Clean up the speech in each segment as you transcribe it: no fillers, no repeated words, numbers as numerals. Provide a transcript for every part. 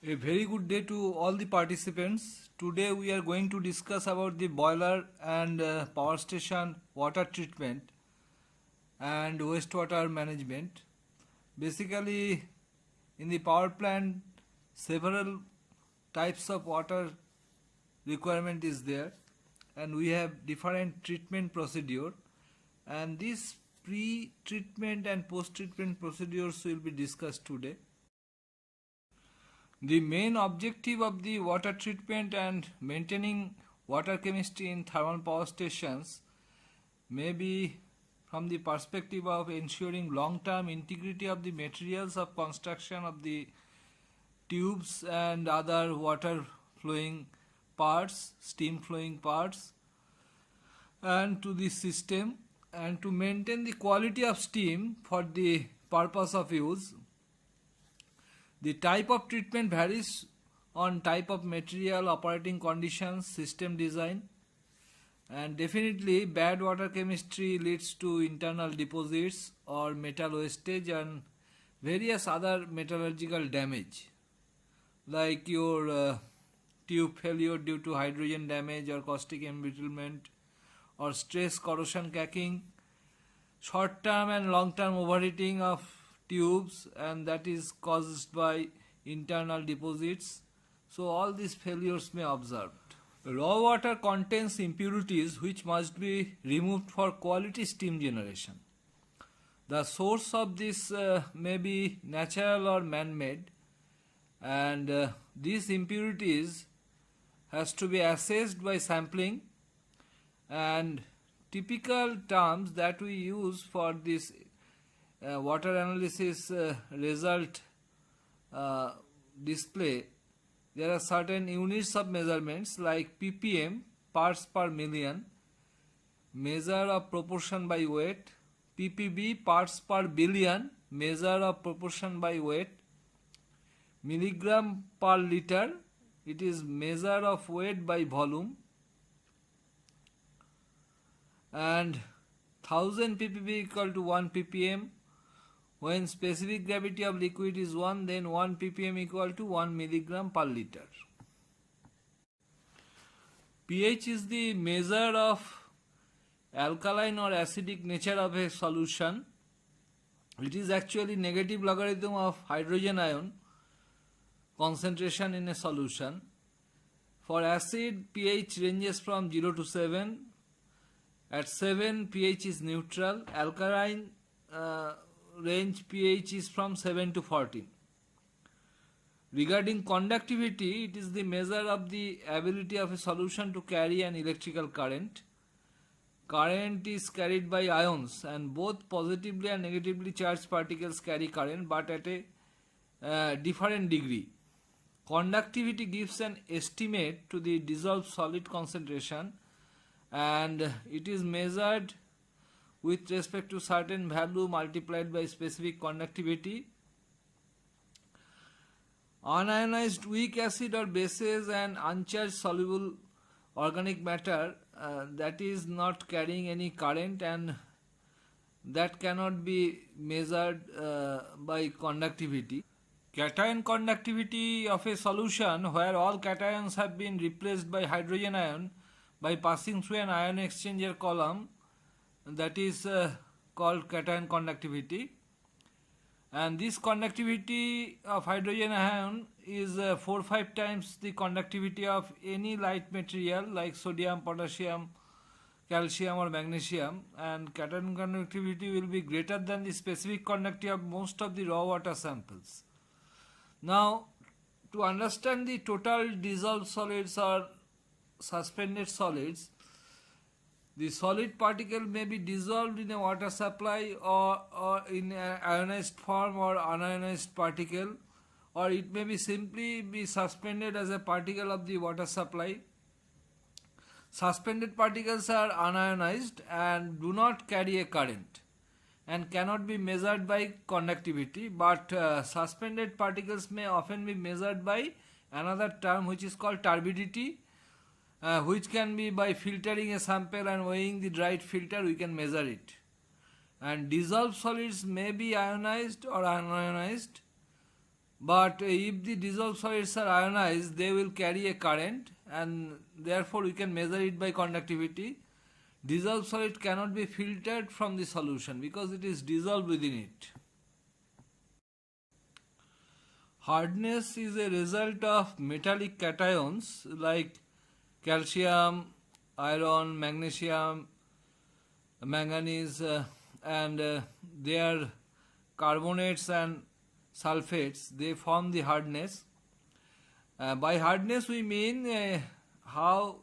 A very good day to all the participants. Today we are going to discuss about the boiler and power station water treatment and wastewater management. Basically, in the power plant, several types of water requirement is there, and we have different treatment procedure, and these pre-treatment and post-treatment procedures will be discussed today. The main objective of the water treatment and maintaining water chemistry in thermal power stations may be from the perspective of ensuring long-term integrity of the materials of construction of the tubes and other water flowing parts, steam flowing parts, and to the system, and to maintain the quality of steam for the purpose of use. The type of treatment varies on type of material, operating conditions, system design, and definitely bad water chemistry leads to internal deposits or metal wastage and various other metallurgical damage, like your tube failure due to hydrogen damage or caustic embrittlement or stress corrosion cracking, short term and long term overheating of tubes, and that is caused by internal deposits. So all these failures may observed. Raw water contains impurities which must be removed for quality steam generation. The source of this may be natural or man-made, and these impurities has to be assessed by sampling, and typical terms that we use for this water analysis result display, there are certain units of measurements like ppm, parts per million, measure of proportion by weight, ppb, parts per billion, measure of proportion by weight, milligram per liter, it is measure of weight by volume, and 1000 ppb equal to 1 ppm. When specific gravity of liquid is 1, then 1 ppm equal to 1 milligram per liter. pH is the measure of alkaline or acidic nature of a solution. It is actually negative logarithm of hydrogen ion concentration in a solution. For acid, pH ranges from 0 to 7. At 7, pH is neutral. Alkaline range pH is from 7 to 14. Regarding conductivity, it is the measure of the ability of a solution to carry an electrical current. Current is carried by ions, and both positively and negatively charged particles carry current, but at a different degree. Conductivity gives an estimate to the dissolved solid concentration, and it is measured with respect to certain value multiplied by specific conductivity. Unionized weak acid or bases and uncharged soluble organic matter that is not carrying any current, and that cannot be measured by conductivity. Cation conductivity of a solution where all cations have been replaced by hydrogen ion by passing through an ion exchanger column, that is called cation conductivity, and this conductivity of hydrogen ion is 4-5 times the conductivity of any light material like sodium, potassium, calcium or magnesium, and cation conductivity will be greater than the specific conductivity of most of the raw water samples. Now, to understand the total dissolved solids or suspended solids, the solid particle may be dissolved in a water supply or in an ionized form or unionized particle, or it may be simply be suspended as a particle of the water supply. Suspended particles are unionized and do not carry a current and cannot be measured by conductivity, but suspended particles may often be measured by another term which is called turbidity, which can be by filtering a sample and weighing the dried filter we can measure it. And dissolved solids may be ionized or unionized. But if the dissolved solids are ionized, they will carry a current, and therefore we can measure it by conductivity. Dissolved solid cannot be filtered from the solution because it is dissolved within it. Hardness is a result of metallic cations like calcium, iron, magnesium, manganese, and their carbonates and sulfates. They form the hardness. By hardness we mean how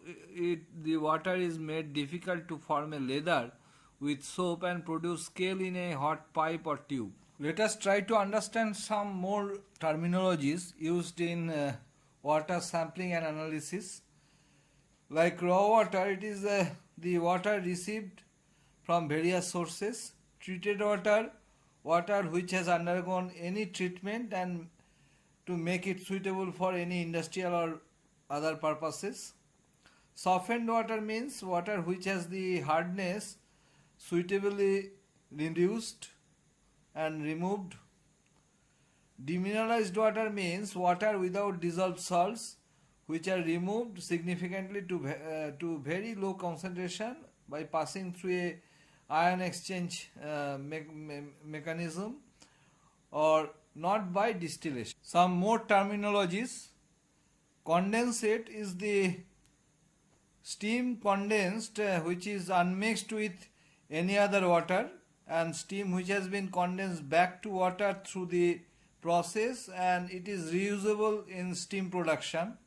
the water is made difficult to form a leather with soap and produce scale in a hot pipe or tube. Let us try to understand some more terminologies used in water sampling and analysis. Like raw water, it is the water received from various sources. Treated water, water which has undergone any treatment and to make it suitable for any industrial or other purposes. Softened water means water which has the hardness suitably reduced and removed. Demineralized water means water without dissolved salts which are removed significantly to very low concentration by passing through a ion exchange mechanism or not by distillation. Some more terminologies. Condensate is the steam condensed which is unmixed with any other water, and steam which has been condensed back to water through the process, and it is reusable in steam production.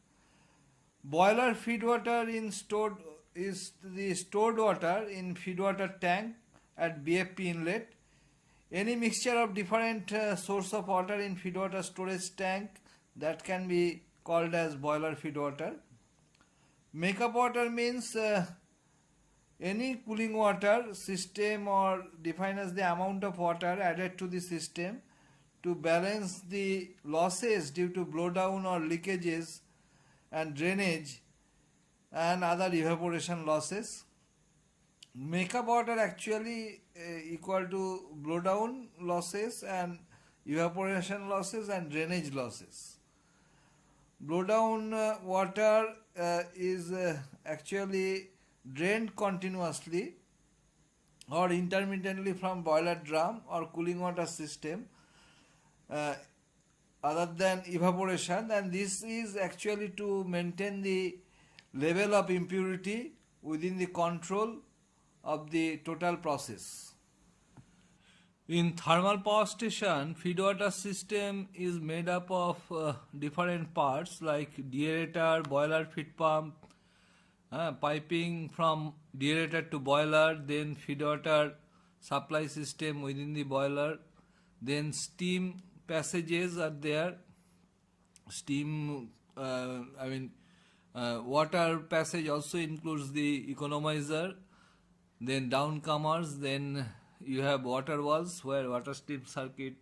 Boiler feed water is the stored water in feed water tank at BFP inlet. Any mixture of different source of water in feed water storage tank, that can be called as boiler feed water. Makeup water means any cooling water system, or defined as the amount of water added to the system to balance the losses due to blowdown or leakages and drainage and other evaporation losses. Makeup water actually equal to blowdown losses and evaporation losses and drainage losses. Blowdown water is actually drained continuously or intermittently from boiler drum or cooling water system other than evaporation, and this is actually to maintain the level of impurity within the control of the total process. In thermal power station, feed water system is made up of different parts like deaerator, boiler feed pump, piping from deaerator to boiler, then feed water supply system within the boiler, then steam passages are there. Steam, water passage also includes the economizer, then downcomers, then you have water walls where water steam circuit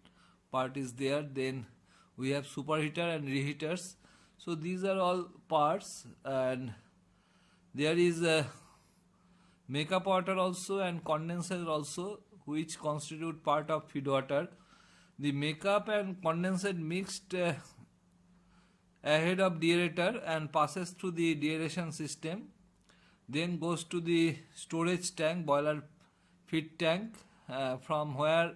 part is there, then we have superheater and reheaters. So these are all parts, and there is a makeup water also and condenser also, which constitute part of feed water. The makeup and condensate mixed ahead of deaerator and passes through the deaeration system, then goes to the storage tank, boiler feed tank, from where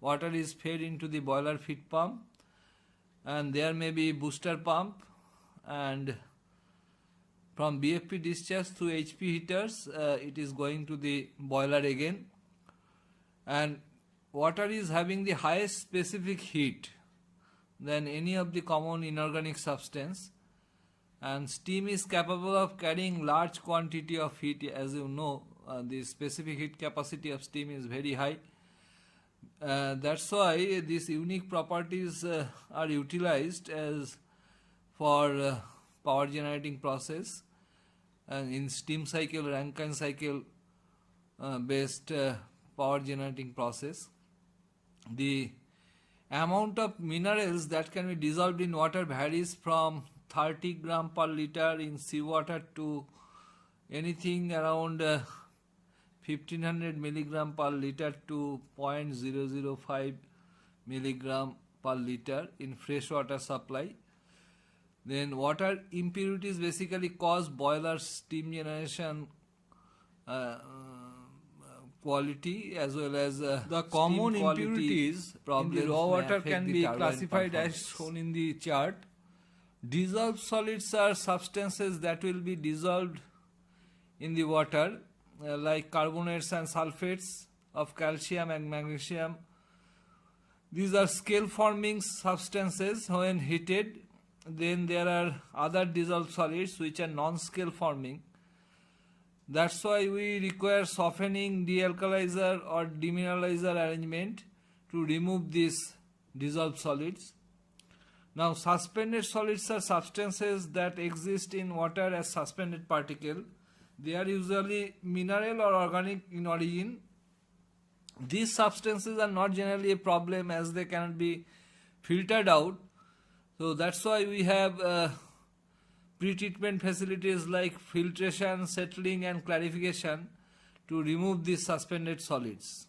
water is fed into the boiler feed pump, and there may be booster pump, and from BFP discharge through HP heaters it is going to the boiler again, and water is having the highest specific heat than any of the common inorganic substance, and steam is capable of carrying large quantity of heat. As you know, the specific heat capacity of steam is very high. That's why these unique properties are utilized as for power generating process, and in steam cycle, Rankine cycle based power generating process. The amount of minerals that can be dissolved in water varies from 30 gram per liter in seawater to anything around 1500 milligram per liter to 0.005 milligram per liter in freshwater supply. Then water impurities basically cause boiler steam generation quality as well as The common impurities in the raw water can be classified as shown in the chart. Dissolved solids are substances that will be dissolved in the water like carbonates and sulfates of calcium and magnesium. These are scale forming substances when heated. Then there are other dissolved solids which are non-scale forming. That's why we require softening, dealkalizer or demineralizer arrangement to remove these dissolved solids. Now suspended solids are substances that exist in water as suspended particle. They are usually mineral or organic in origin. These substances are not generally a problem as they cannot be filtered out. So that's why we have pre-treatment facilities like filtration, settling and clarification to remove these suspended solids.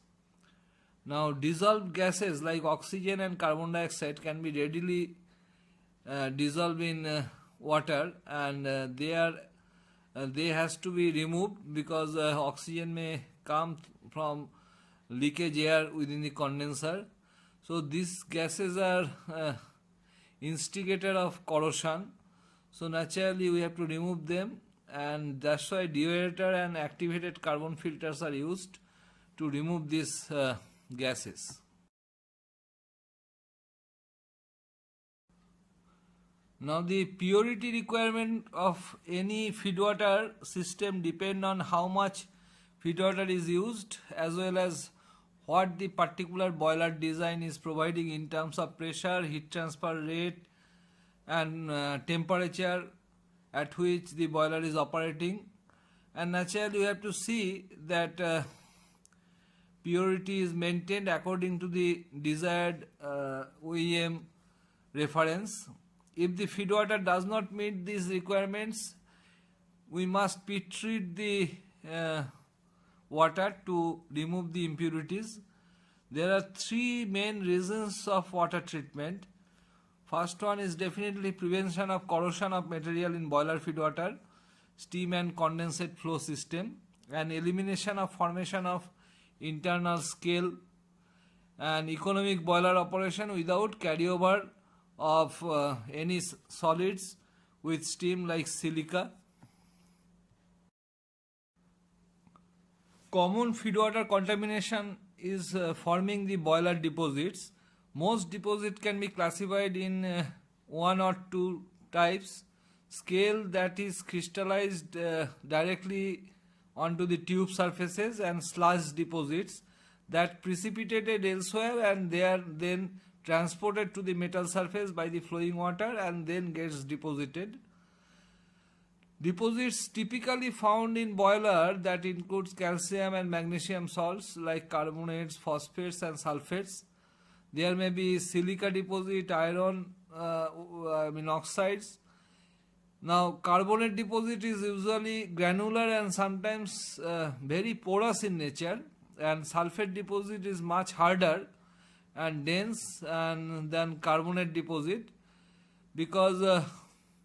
Now dissolved gases like oxygen and carbon dioxide can be readily dissolved in water, and they has to be removed because oxygen may come from leakage air within the condenser. So these gases are instigator of corrosion. So naturally we have to remove them, and that's why deaerator and activated carbon filters are used to remove these gases. Now the purity requirement of any feedwater system depend on how much feedwater is used as well as what the particular boiler design is providing in terms of pressure, heat transfer rate and temperature at which the boiler is operating. And naturally you have to see that purity is maintained according to the desired OEM reference. If the feedwater does not meet these requirements, we must pre-treat the water to remove the impurities. There are three main reasons of water treatment. First one is definitely prevention of corrosion of material in boiler feedwater, steam and condensate flow system, and elimination of formation of internal scale and economic boiler operation without carryover of any solids with steam like silica. Common feedwater contamination is forming the boiler deposits. Most deposits can be classified in one or two types. Scale that is crystallized directly onto the tube surfaces, and sludge deposits that precipitated elsewhere and they are then transported to the metal surface by the flowing water and then gets deposited. Deposits typically found in boiler that includes calcium and magnesium salts like carbonates, phosphates and sulfates. There may be silica deposit, iron oxides. Now carbonate deposit is usually granular and sometimes very porous in nature, and sulfate deposit is much harder and dense than carbonate deposit because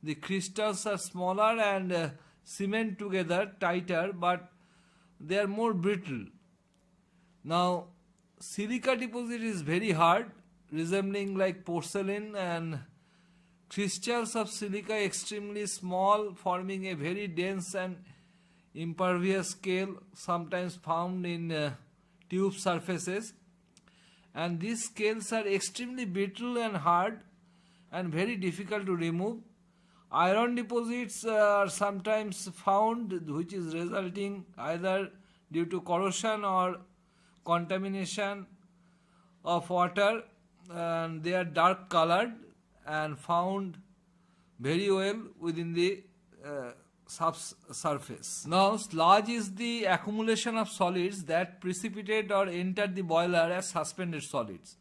the crystals are smaller and cement together tighter, but they are more brittle. Now silica deposit is very hard, resembling like porcelain, and crystals of silica extremely small, forming a very dense and impervious scale sometimes found in tube surfaces. And these scales are extremely brittle and hard and very difficult to remove. Iron deposits are sometimes found, which is resulting either due to corrosion or contamination of water, and they are dark colored and found very well within the subsurface. Now sludge is the accumulation of solids that precipitate or enter the boiler as suspended solids,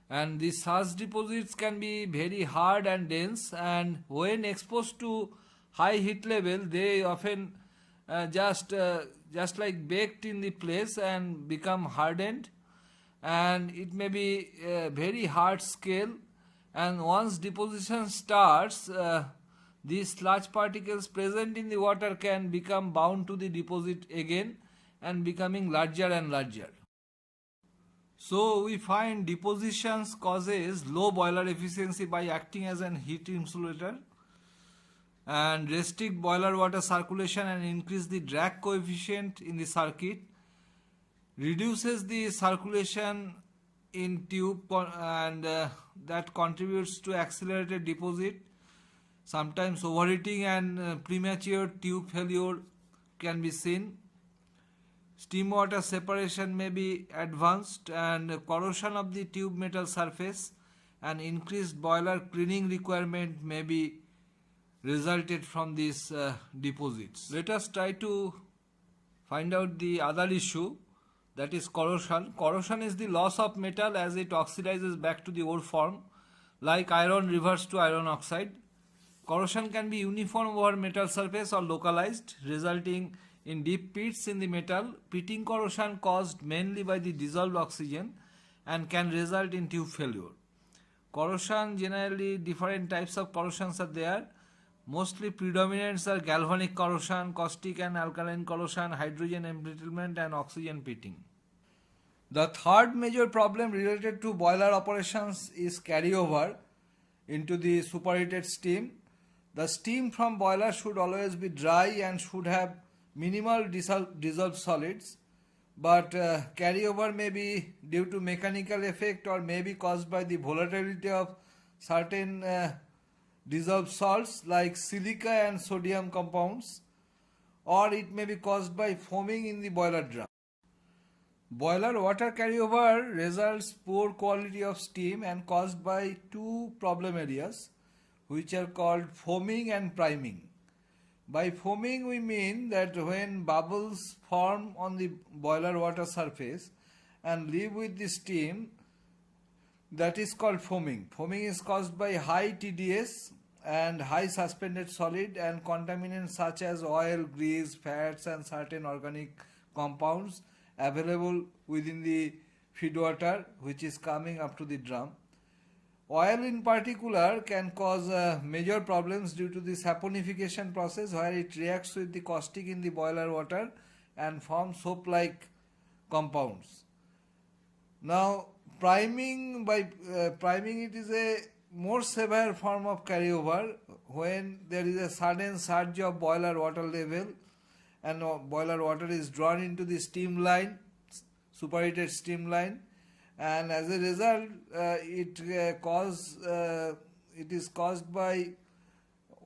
and the sludge deposits can be very hard and dense, and when exposed to high heat level they often just like baked in the place and become hardened, and it may be a very hard scale, and once deposition starts, these sludge particles present in the water can become bound to the deposit again and becoming larger and larger. So we find depositions causes low boiler efficiency by acting as an heat insulator and restrict boiler water circulation and increase the drag coefficient in the circuit, reduces the circulation in tube and that contributes to accelerated deposit. Sometimes overheating and premature tube failure can be seen. Steam water separation may be advanced and corrosion of the tube metal surface and increased boiler cleaning requirement may be resulted from these deposits. Let us try to find out the other issue, that is corrosion. Corrosion is the loss of metal as it oxidizes back to the ore form, like iron reverts to iron oxide. Corrosion can be uniform over metal surface or localized, resulting in deep pits in the metal. Pitting corrosion caused mainly by the dissolved oxygen and can result in tube failure. Corrosion, generally different types of corrosions are there. Mostly predominants are galvanic corrosion, caustic and alkaline corrosion, hydrogen embrittlement and oxygen pitting. The third major problem related to boiler operations is carryover into the superheated steam. The steam from boiler should always be dry and should have minimal dissolved solids, but carryover may be due to mechanical effect or may be caused by the volatility of certain dissolved salts like silica and sodium compounds, or it may be caused by foaming in the boiler drum. Boiler water carryover results poor quality of steam and caused by two problem areas, which are called foaming and priming. By foaming we mean that when bubbles form on the boiler water surface and live with the steam, that is called foaming. Foaming is caused by high TDS and high suspended solid and contaminants such as oil, grease, fats and certain organic compounds available within the feed water which is coming up to the drum. Oil in particular can cause major problems due to the saponification process, where it reacts with the caustic in the boiler water and forms soap-like compounds. Now priming, priming it is a more severe form of carryover when there is a sudden surge of boiler water level and boiler water is drawn into the steam line, superheated steam line, and as a result it is caused by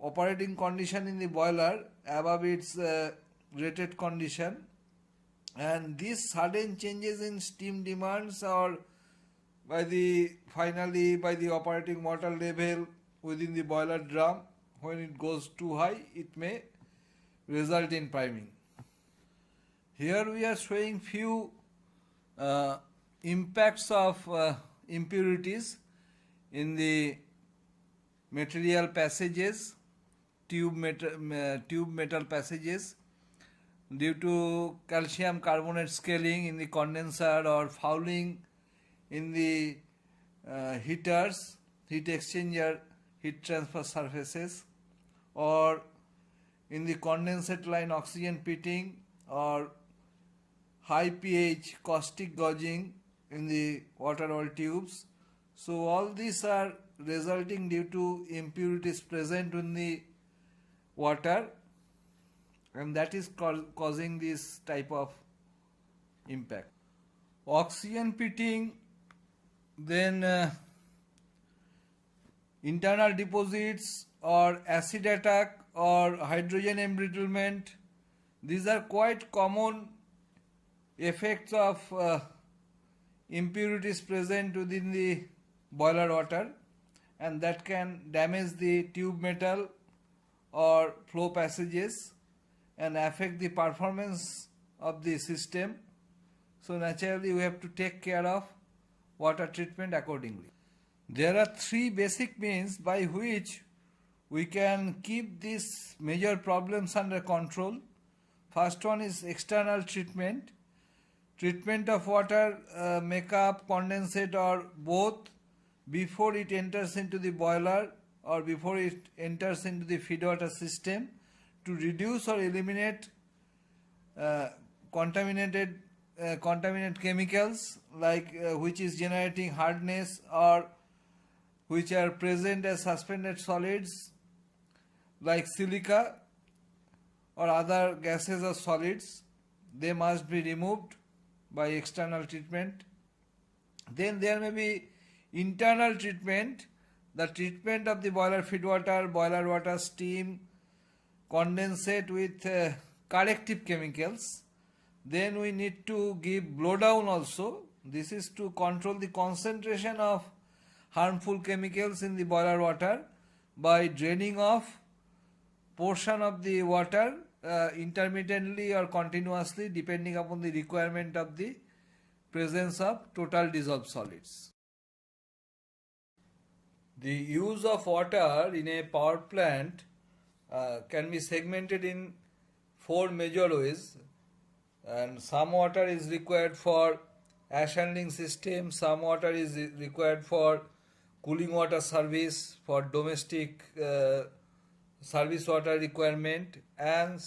operating condition in the boiler above its rated condition, and these sudden changes in steam demands or finally by the operating water level within the boiler drum, when it goes too high it may result in priming. Here we are showing few impacts of impurities in the material passages, tube metal passages, due to calcium carbonate scaling in the condenser or fouling in the heaters, heat exchanger, heat transfer surfaces, or in the condensate line oxygen pitting, or high pH caustic gauging in the water oil tubes. So all these are resulting due to impurities present in the water, and that is causing this type of impact. Oxygen pitting, then internal deposits or acid attack or hydrogen embrittlement, these are quite common effects of impurities present within the boiler water, and that can damage the tube metal or flow passages and affect the performance of the system. So naturally we have to take care of water treatment accordingly. There are three basic means by which we can keep these major problems under control. First one is external treatment. treatment of water, makeup, condensate or both before it enters into the boiler or before it enters into the feed water system to reduce or eliminate contaminated contaminant chemicals like which is generating hardness or which are present as suspended solids like silica or other gases or solids. They must be removed by external treatment. Then there may be internal treatment, the treatment of the boiler feed water, boiler water, steam, condensate with corrective chemicals. Then we need to give blowdown also. This is to control the concentration of harmful chemicals in the boiler water by draining off portion of the water intermittently or continuously depending upon the requirement of the presence of total dissolved solids. The use of water in a power plant can be segmented in four major ways, and some water is required for ash handling system, some water is required for cooling water service, for domestic service water requirement, and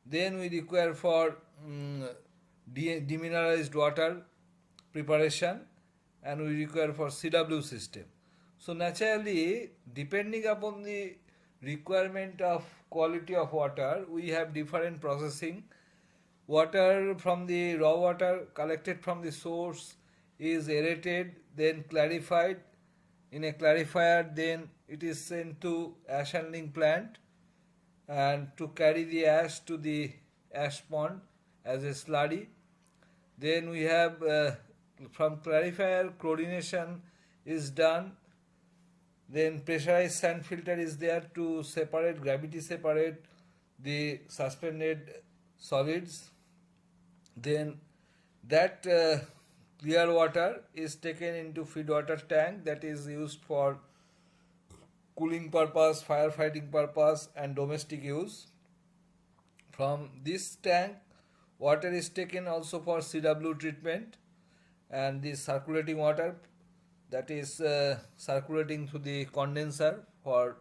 then we require for demineralized water preparation, and we require for CW system. So naturally, depending upon the requirement of quality of water, we have different processing. Water from the raw water collected from the source is aerated, then clarified in a clarifier, then it is sent to ash handling plant and to carry the ash to the ash pond as a slurry. Then we have from clarifier chlorination is done. Then pressurized sand filter is there to separate, gravity separate the suspended solids. Then that clear water is taken into feed water tank that is used for cooling purpose, firefighting purpose and domestic use. From this tank, water is taken also for CW treatment, and the circulating water that is circulating through the condenser for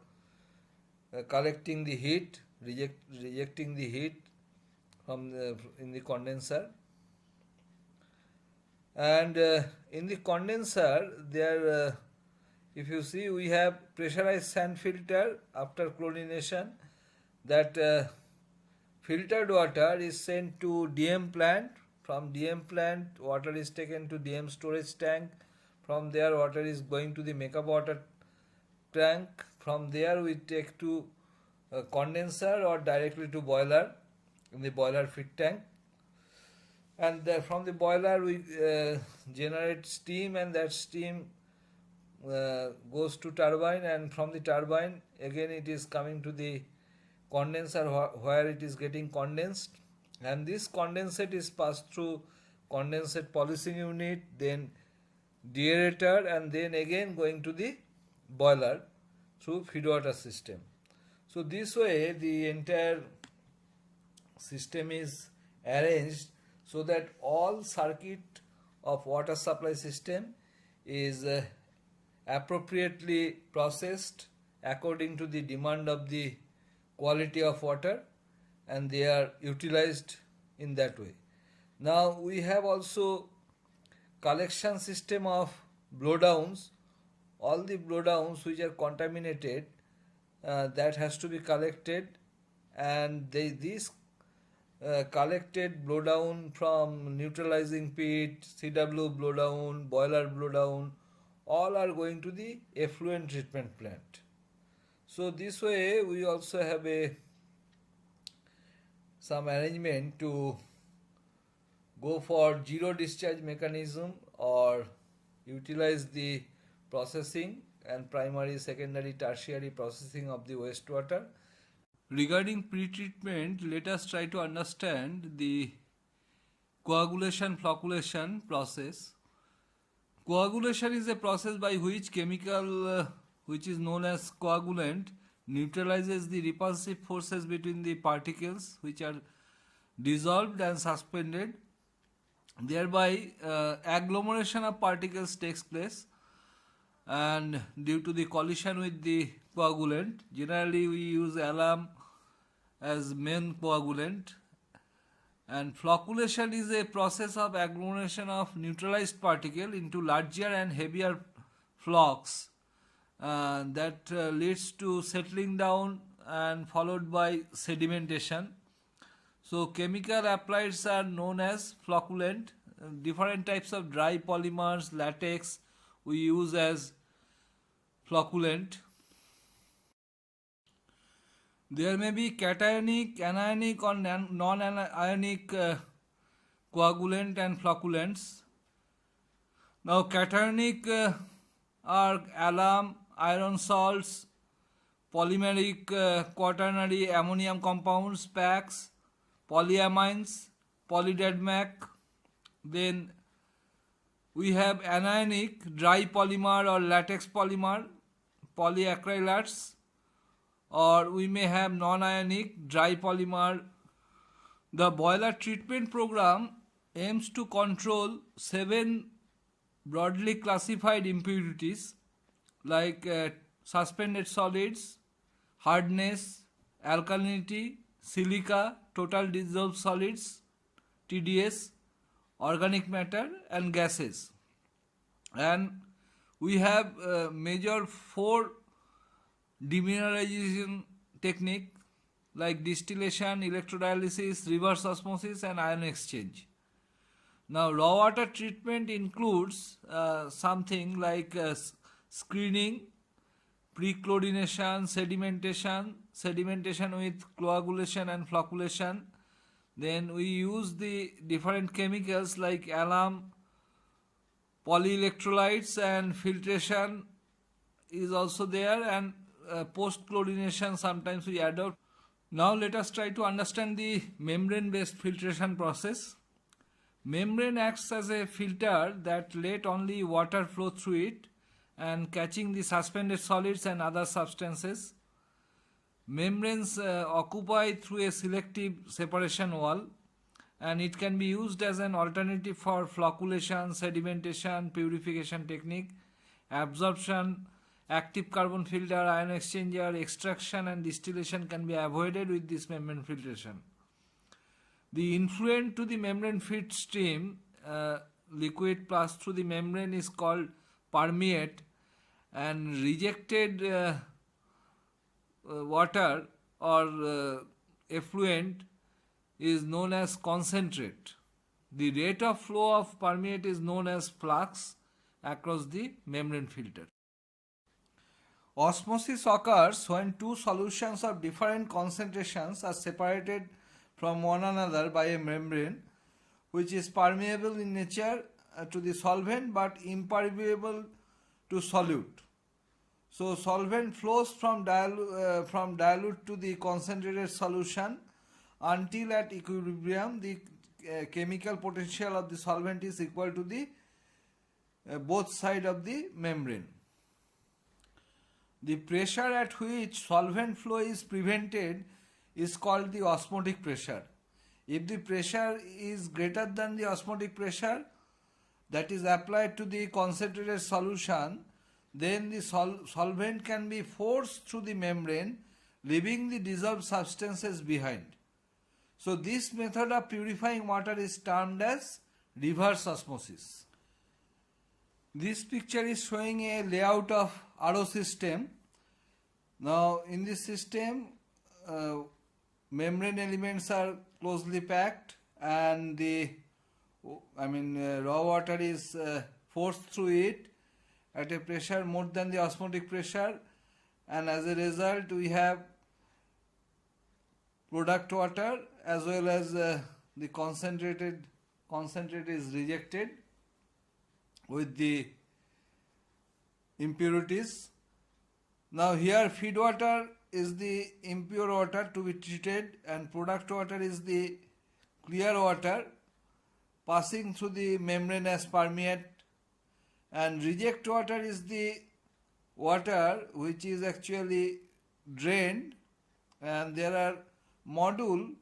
collecting the heat, rejecting the heat from in the condenser. And in the condenser there if you see, we have pressurized sand filter after chlorination. That filtered water is sent to DM plant. From DM plant, water is taken to DM storage tank. From there, water is going to the makeup water tank. From there, we take to condenser or directly to boiler in the boiler feed tank. And from the boiler, we generate steam, and that steam goes to turbine, and from the turbine again it is coming to the condenser where it is getting condensed, and this condensate is passed through condensate polishing unit, then deaerator, and then again going to the boiler through feed water system. So this way the entire system is arranged so that all circuit of water supply system is appropriately processed according to the demand of the quality of water, and they are utilized in that way. Now we have also collection system of blowdowns. All the blowdowns which are contaminated that has to be collected, and these collected blowdown from neutralizing pit, CW blowdown, boiler blowdown, all are going to the effluent treatment plant. So this way we also have some arrangement to go for zero discharge mechanism or utilize the processing and primary, secondary, tertiary processing of the wastewater. Regarding pre-treatment, let us try to understand the coagulation flocculation process. Coagulation is a process by which chemical which is known as coagulant neutralizes the repulsive forces between the particles which are dissolved and suspended Thereby, agglomeration of particles takes place, and due to the collision with the coagulant, generally we use alum as main coagulant. And flocculation is a process of agglomeration of neutralized particle into larger and heavier flocks that leads to settling down and followed by sedimentation. So chemical applieds are known as flocculant. Different types of dry polymers, latex we use as flocculant. There may be cationic, anionic or non-ionic coagulant and flocculants. Now cationic are alum, iron salts, polymeric quaternary ammonium compounds, PACs, polyamines, polydedmac. Then we have anionic, dry polymer or latex polymer, polyacrylates, or we may have non-ionic, dry polymer. The boiler treatment program aims to control 7 broadly classified impurities like suspended solids, hardness, alkalinity, silica, total dissolved solids, TDS, organic matter and gases. And we have major 4 demineralization technique like distillation, electrodialysis, reverse osmosis and ion exchange. Now raw water treatment includes something like screening, pre-chlorination, sedimentation with coagulation and flocculation. Then we use the different chemicals like alum, polyelectrolytes, and filtration is also there, and post-chlorination sometimes we adopt. Now let us try to understand the membrane-based filtration process. Membrane acts as a filter that let only water flow through it and catching the suspended solids and other substances. Membranes occupy through a selective separation wall, and it can be used as an alternative for flocculation, sedimentation, purification technique, absorption, active carbon filter, ion exchanger, extraction and distillation can be avoided with this membrane filtration. The influent to the membrane feed stream, liquid passed through the membrane is called permeate, and rejected water or effluent is known as concentrate. The rate of flow of permeate is known as flux across the membrane filter. Osmosis occurs when 2 solutions of different concentrations are separated from one another by a membrane which is permeable in nature to the solvent but impermeable to solute. So solvent flows from dilute to the concentrated solution until at equilibrium the chemical potential of the solvent is equal to the both sides of the membrane. The pressure at which solvent flow is prevented is called the osmotic pressure. If the pressure is greater than the osmotic pressure that is applied to the concentrated solution, then the solvent can be forced through the membrane, leaving the dissolved substances behind. So this method of purifying water is termed as reverse osmosis. This picture is showing a layout of RO system. Now in this system, membrane elements are closely packed and the raw water is forced through it at a pressure more than the osmotic pressure, and as a result we have product water as well as the concentrate is rejected with the impurities. Now here feed water is the impure water to be treated and product water is the clear water passing through the membrane as permeate, and reject water is the water which is actually drained, and there are module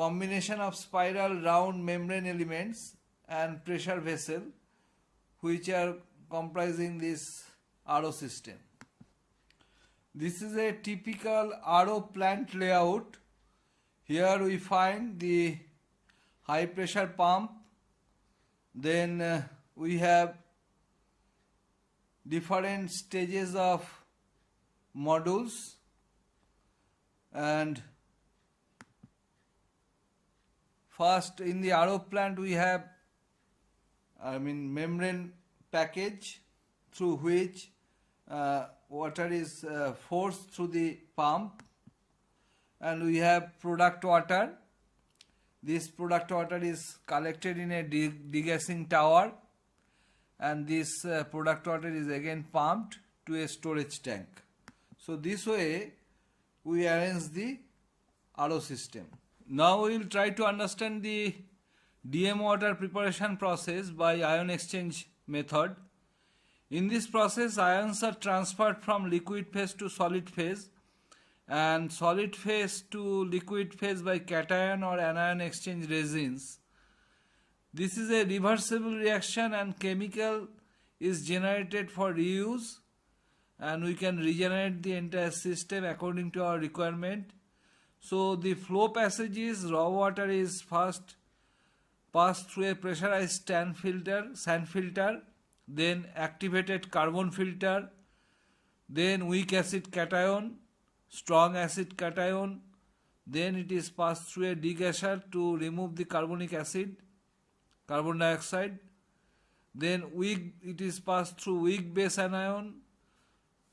combination of spiral round membrane elements and pressure vessel which are comprising this RO system. This is a typical RO plant layout. Here we find the high pressure pump, then we have different stages of modules, and first in the RO plant we have membrane package through which water is forced through the pump, and we have product water. This product water is collected in a degassing tower, and this product water is again pumped to a storage tank. So this way we arrange the RO system. Now we will try to understand the DM water preparation process by ion exchange method. In this process, ions are transferred from liquid phase to solid phase and solid phase to liquid phase by cation or anion exchange resins. This is a reversible reaction and chemical is generated for reuse, and we can regenerate the entire system according to our requirement. So the flow passages, raw water is first passed through a pressurized sand filter, then activated carbon filter, then weak acid cation, strong acid cation, then it is passed through a degasser to remove the carbonic acid, carbon dioxide, then it is passed through weak base anion,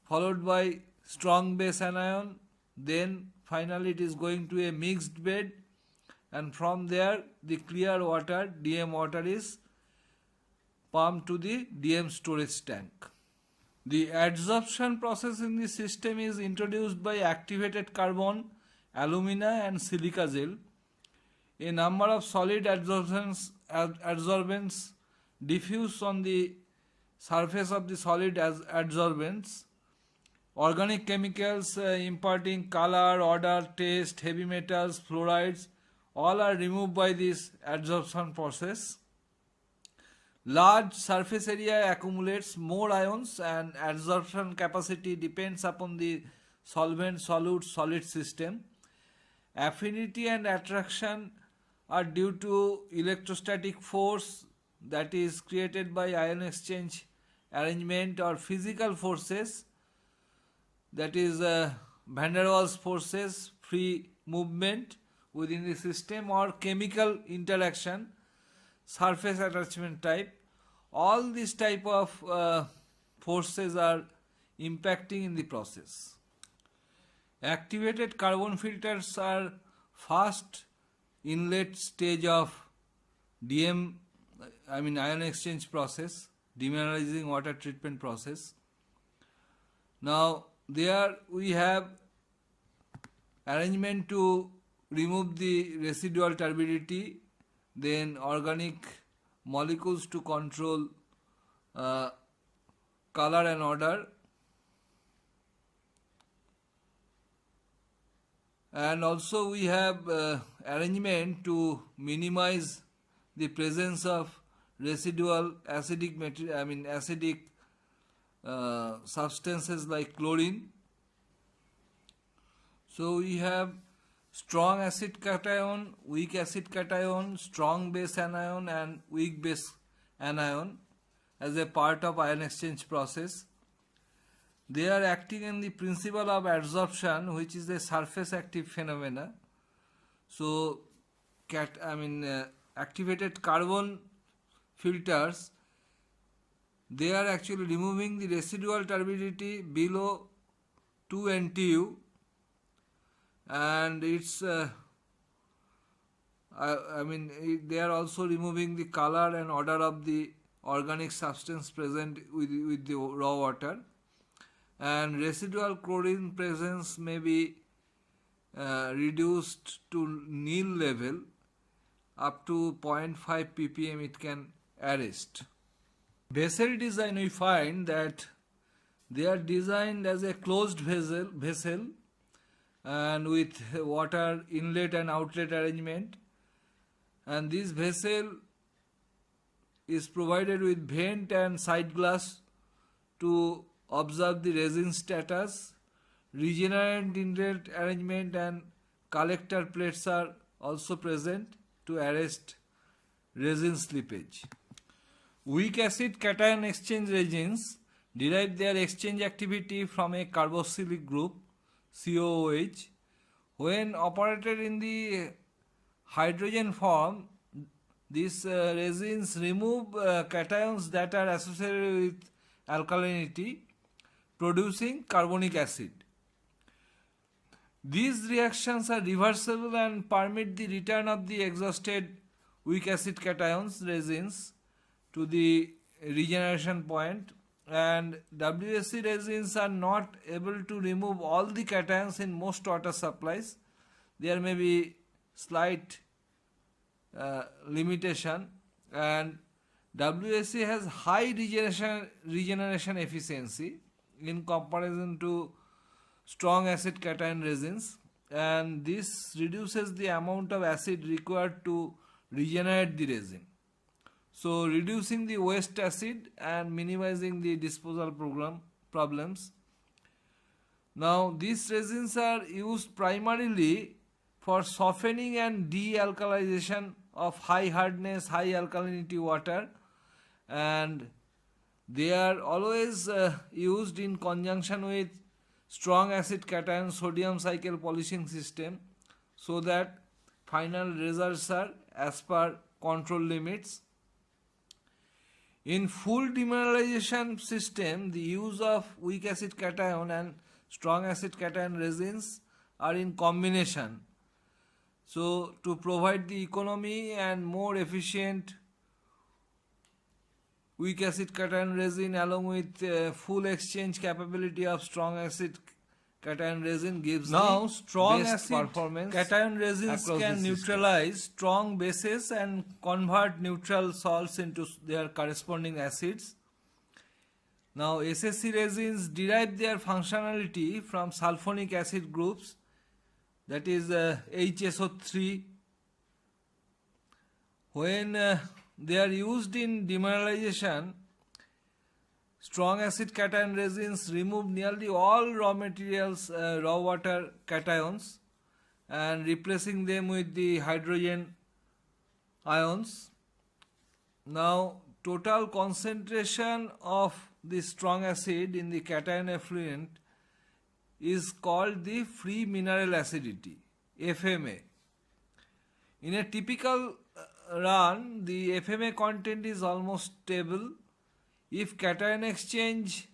followed by strong base anion, then finally it is going to a mixed bed, and from there the clear water, DM water, is pumped to the DM storage tank. The adsorption process in the system is introduced by activated carbon, alumina and silica gel. A number of solid adsorbents diffuse on the surface of the solid adsorbents. Organic chemicals imparting color, odor, taste, heavy metals, fluorides, all are removed by this adsorption process. Large surface area accumulates more ions, and adsorption capacity depends upon the solvent-solute-solid system. Affinity and attraction are due to electrostatic force that is created by ion exchange arrangement, or physical forces, that is van der Waals forces, free movement within the system, or chemical interaction, surface attachment type. All these type of forces are impacting in the process. Activated carbon filters are first inlet stage of ion exchange process, demineralizing water treatment process. Now there we have arrangement to remove the residual turbidity, then organic molecules to control color and odor, and also we have arrangement to minimize the presence of residual acidic substances like chlorine. So we have strong acid cation, weak acid cation, strong base anion and weak base anion as a part of ion exchange process. They are acting in the principle of adsorption, which is a surface active phenomena. So activated carbon filters, they are actually removing the residual turbidity below 2 NTU, and it's they are also removing the color and odor of the organic substance present with the raw water, and residual chlorine presence may be reduced to nil level. Up to 0.5 ppm it can arrest. Vessel design, we find that they are designed as a closed vessel and with water inlet and outlet arrangement. And this vessel is provided with vent and side glass to observe the resin status. Regenerant inlet arrangement and collector plates are also present to arrest resin slippage. Weak acid cation exchange resins derive their exchange activity from a carboxylic group COOH. When operated in the hydrogen form, these resins remove cations that are associated with alkalinity, producing carbonic acid. These reactions are reversible and permit the return of the exhausted weak acid cations resins to the regeneration point, and WAC resins are not able to remove all the cations in most water supplies. There may be slight limitation, and WAC has high regeneration efficiency in comparison to strong acid cation resins, and this reduces the amount of acid required to regenerate the resin, so reducing the waste acid and minimizing the disposal problems. Now these resins are used primarily for softening and de-alkalization of high hardness, high alkalinity water, and they are always used in conjunction with strong acid cation sodium cycle polishing system, so that final results are as per control limits. In full demineralization system, the use of weak acid cation and strong acid cation resins are in combination, so to provide the economy and more efficient weak acid cation resin along with full exchange capability of strong acid cation resin gives Now, the strong best acid performance. cation resins across can the neutralize strong bases and convert neutral salts into their corresponding acids. Now SSC resins derive their functionality from sulfonic acid groups, that is HSO3. When they are used in demineralization, strong acid cation resins remove nearly all raw materials, raw water cations, and replacing them with the hydrogen ions. Now total concentration of the strong acid in the cation effluent is called the free mineral acidity, FMA. In a typical run, the FMA content is almost stable. If cation exchange,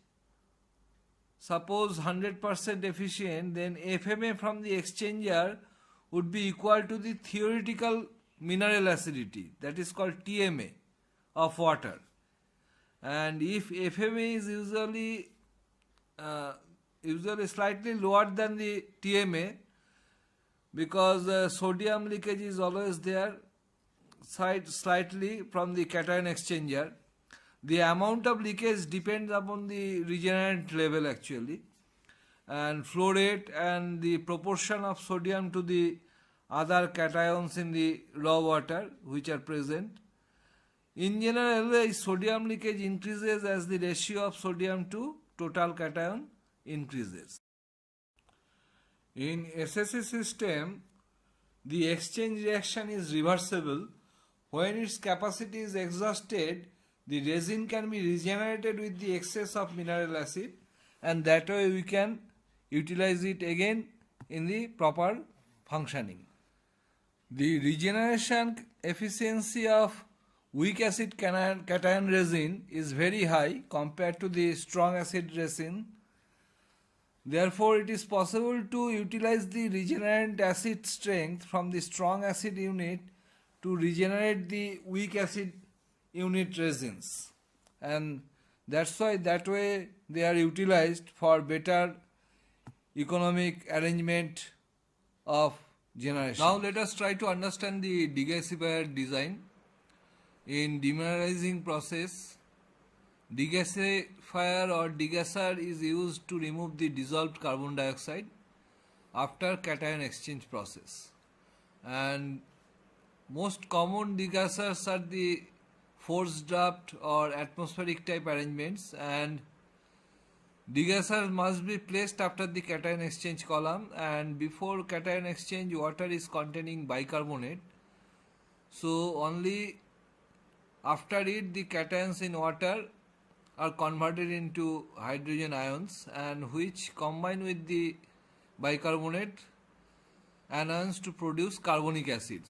suppose 100% efficient, then FMA from the exchanger would be equal to the theoretical mineral acidity, that is called TMA of water. And if FMA is usually slightly lower than the TMA, because sodium leakage is always there slightly from the cation exchanger. The amount of leakage depends upon the regenerant level actually, and flow rate and the proportion of sodium to the other cations in the raw water which are present. In general, the sodium leakage increases as the ratio of sodium to total cation increases. In SSC system, the exchange reaction is reversible. When its capacity is exhausted, the resin can be regenerated with the excess of mineral acid, and that way we can utilize it again in the proper functioning. The regeneration efficiency of weak acid cation resin is very high compared to the strong acid resin. Therefore, it is possible to utilize the regenerant acid strength from the strong acid unit to regenerate the weak acid unit resins, and that's why that way they are utilized for better economic arrangement of generation. Now let us try to understand the degasifier design. In demineralizing process, degasifier or degasser is used to remove the dissolved carbon dioxide. after cation exchange process. And most common degassers are the forced draft or atmospheric type arrangements, and degassers must be placed after the cation exchange column, and before cation exchange water is containing bicarbonate. So only after it the cations in water are converted into hydrogen ions, and which combine with the bicarbonate anions to produce carbonic acid.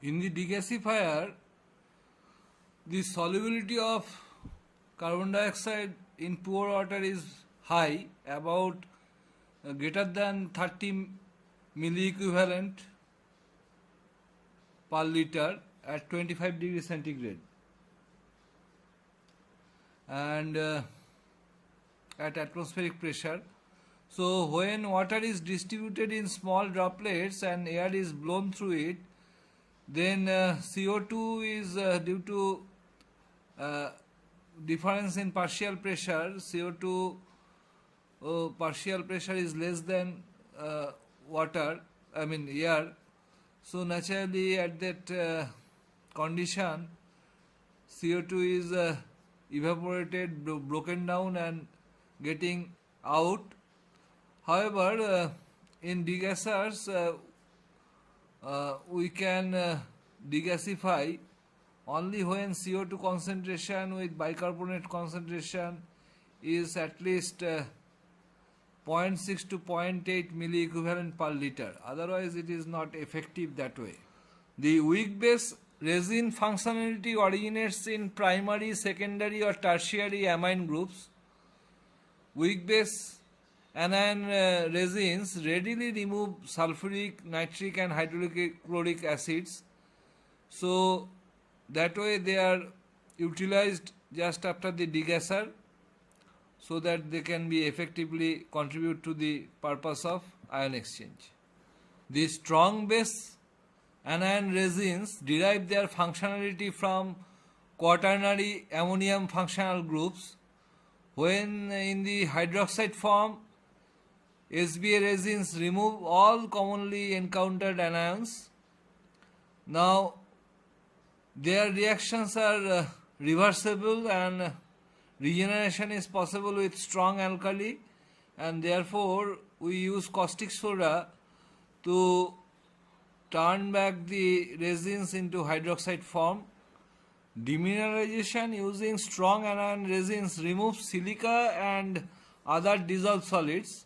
In the degasifier, the solubility of carbon dioxide in pure water is high, about greater than 30 milliequivalent per liter at 25 degrees centigrade, and at atmospheric pressure. So when water is distributed in small droplets and air is blown through it, then CO2 is due to difference in partial pressure. CO2 partial pressure is less than air. So naturally at that condition, CO2 is evaporated, broken down and getting out. However, in degassers, we can degasify only when CO2 concentration with bicarbonate concentration is at least 0.6 to 0.8 milliequivalent per liter. Otherwise, it is not effective that way. The weak base resin functionality originates in primary, secondary or tertiary amine groups. Weak base anion resins readily remove sulfuric, nitric and hydrochloric acids. So that way they are utilized just after the degasser, so that they can be effectively contribute to the purpose of ion exchange. The strong base anion resins derive their functionality from quaternary ammonium functional groups. When in the hydroxide form, SBA resins remove all commonly encountered anions. Now, their reactions are reversible and regeneration is possible with strong alkali, and therefore we use caustic soda to turn back the resins into hydroxide form. Demineralization using strong anion resins removes silica and other dissolved solids.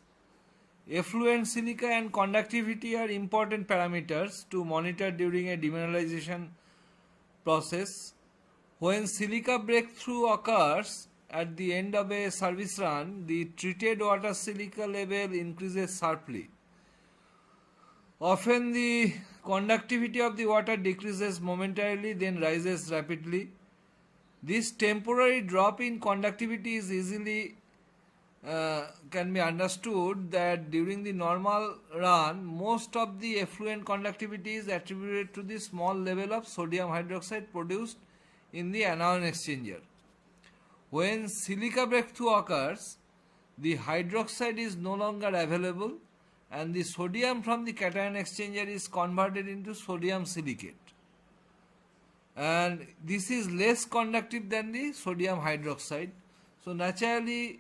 Effluent silica and conductivity are important parameters to monitor during a demineralization process. When silica breakthrough occurs at the end of a service run, the treated water silica level increases sharply. Often the conductivity of the water decreases momentarily, then rises rapidly. This temporary drop in conductivity is easily can be understood that during the normal run, most of the effluent conductivity is attributed to the small level of sodium hydroxide produced in the anion exchanger. When silica breakthrough occurs, the hydroxide is no longer available and the sodium from the cation exchanger is converted into sodium silicate. And this is less conductive than the sodium hydroxide. So naturally,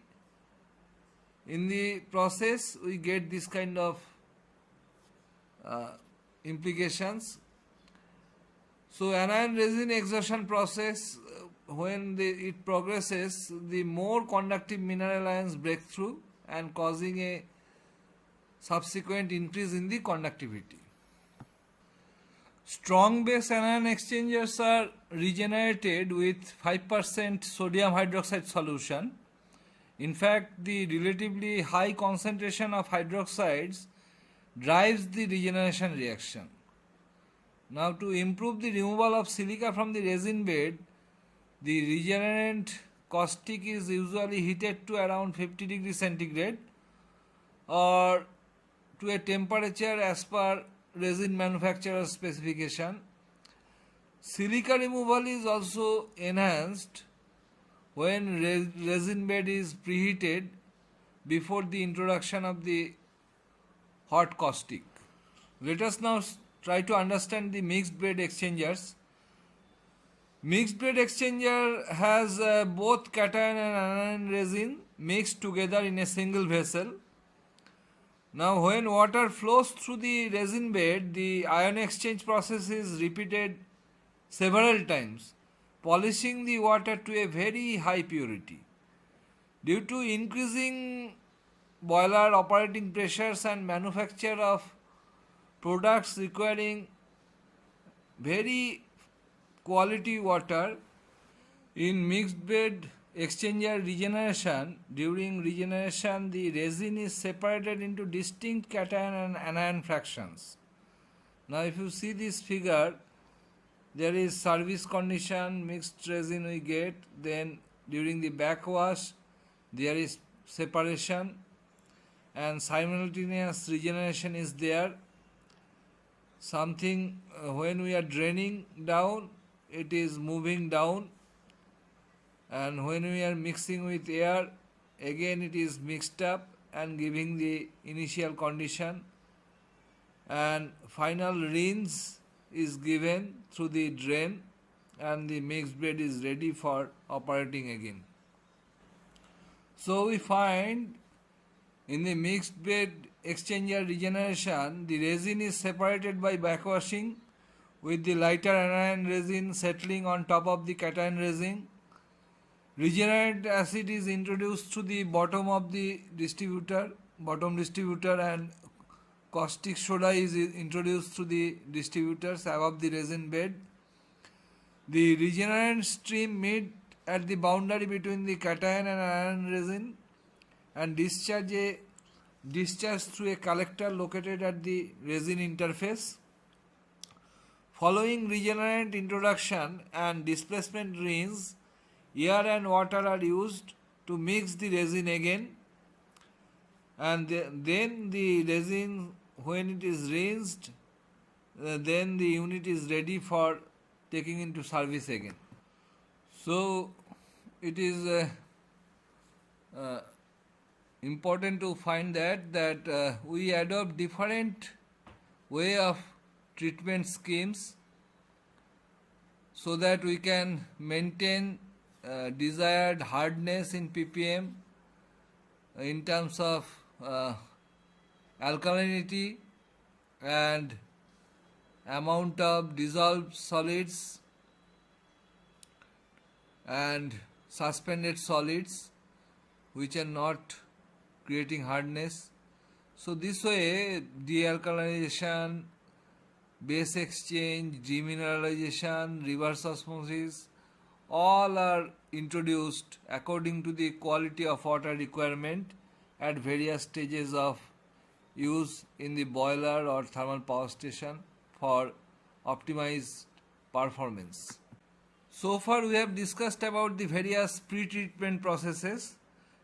in the process, we get this kind of implications. So anion resin exhaustion process, when it progresses, the more conductive mineral ions break through and causing a subsequent increase in the conductivity. Strong base anion exchangers are regenerated with 5% sodium hydroxide solution. In fact, the relatively high concentration of hydroxides drives the regeneration reaction. Now, to improve the removal of silica from the resin bed, the regenerant caustic is usually heated to around 50 degrees centigrade or to a temperature as per resin manufacturer's specification. Silica removal is also enhanced when resin bed is preheated before the introduction of the hot caustic. Let us now try to understand the mixed bed exchangers. Mixed bed exchanger has both cation and anion resin mixed together in a single vessel. Now when water flows through the resin bed, the ion exchange process is repeated several times, polishing the water to a very high purity. Due to increasing boiler operating pressures and manufacture of products requiring very quality water, in mixed bed exchanger regeneration, during regeneration the resin is separated into distinct cation and anion fractions. Now if you see this figure, there is service condition, mixed resin we get, then during the backwash there is separation and simultaneous regeneration is there. Something when we are draining down, it is moving down, and when we are mixing with air, again it is mixed up and giving the initial condition, and final rinse is given through the drain and the mixed bed is ready for operating again. So we find in the mixed bed exchanger regeneration, the resin is separated by backwashing with the lighter anion resin settling on top of the cation resin. Regenerant acid is introduced to the bottom of the distributor, and caustic soda is introduced through the distributors above the resin bed. The regenerant stream meet at the boundary between the cation and anion resin and discharge through a collector located at the resin interface. Following regenerant introduction and displacement rinse, air and water are used to mix the resin again, and then the resin, when it is rinsed, then the unit is ready for taking into service again. So it is important to find that we adopt different way of treatment schemes so that we can maintain desired hardness in ppm in terms of alkalinity and amount of dissolved solids and suspended solids which are not creating hardness. So this way dealkalization, base exchange, demineralization, reverse osmosis, all are introduced according to the quality of water requirement at various stages of use in the boiler or thermal power station for optimized performance. So far we have discussed about the various pre-treatment processes.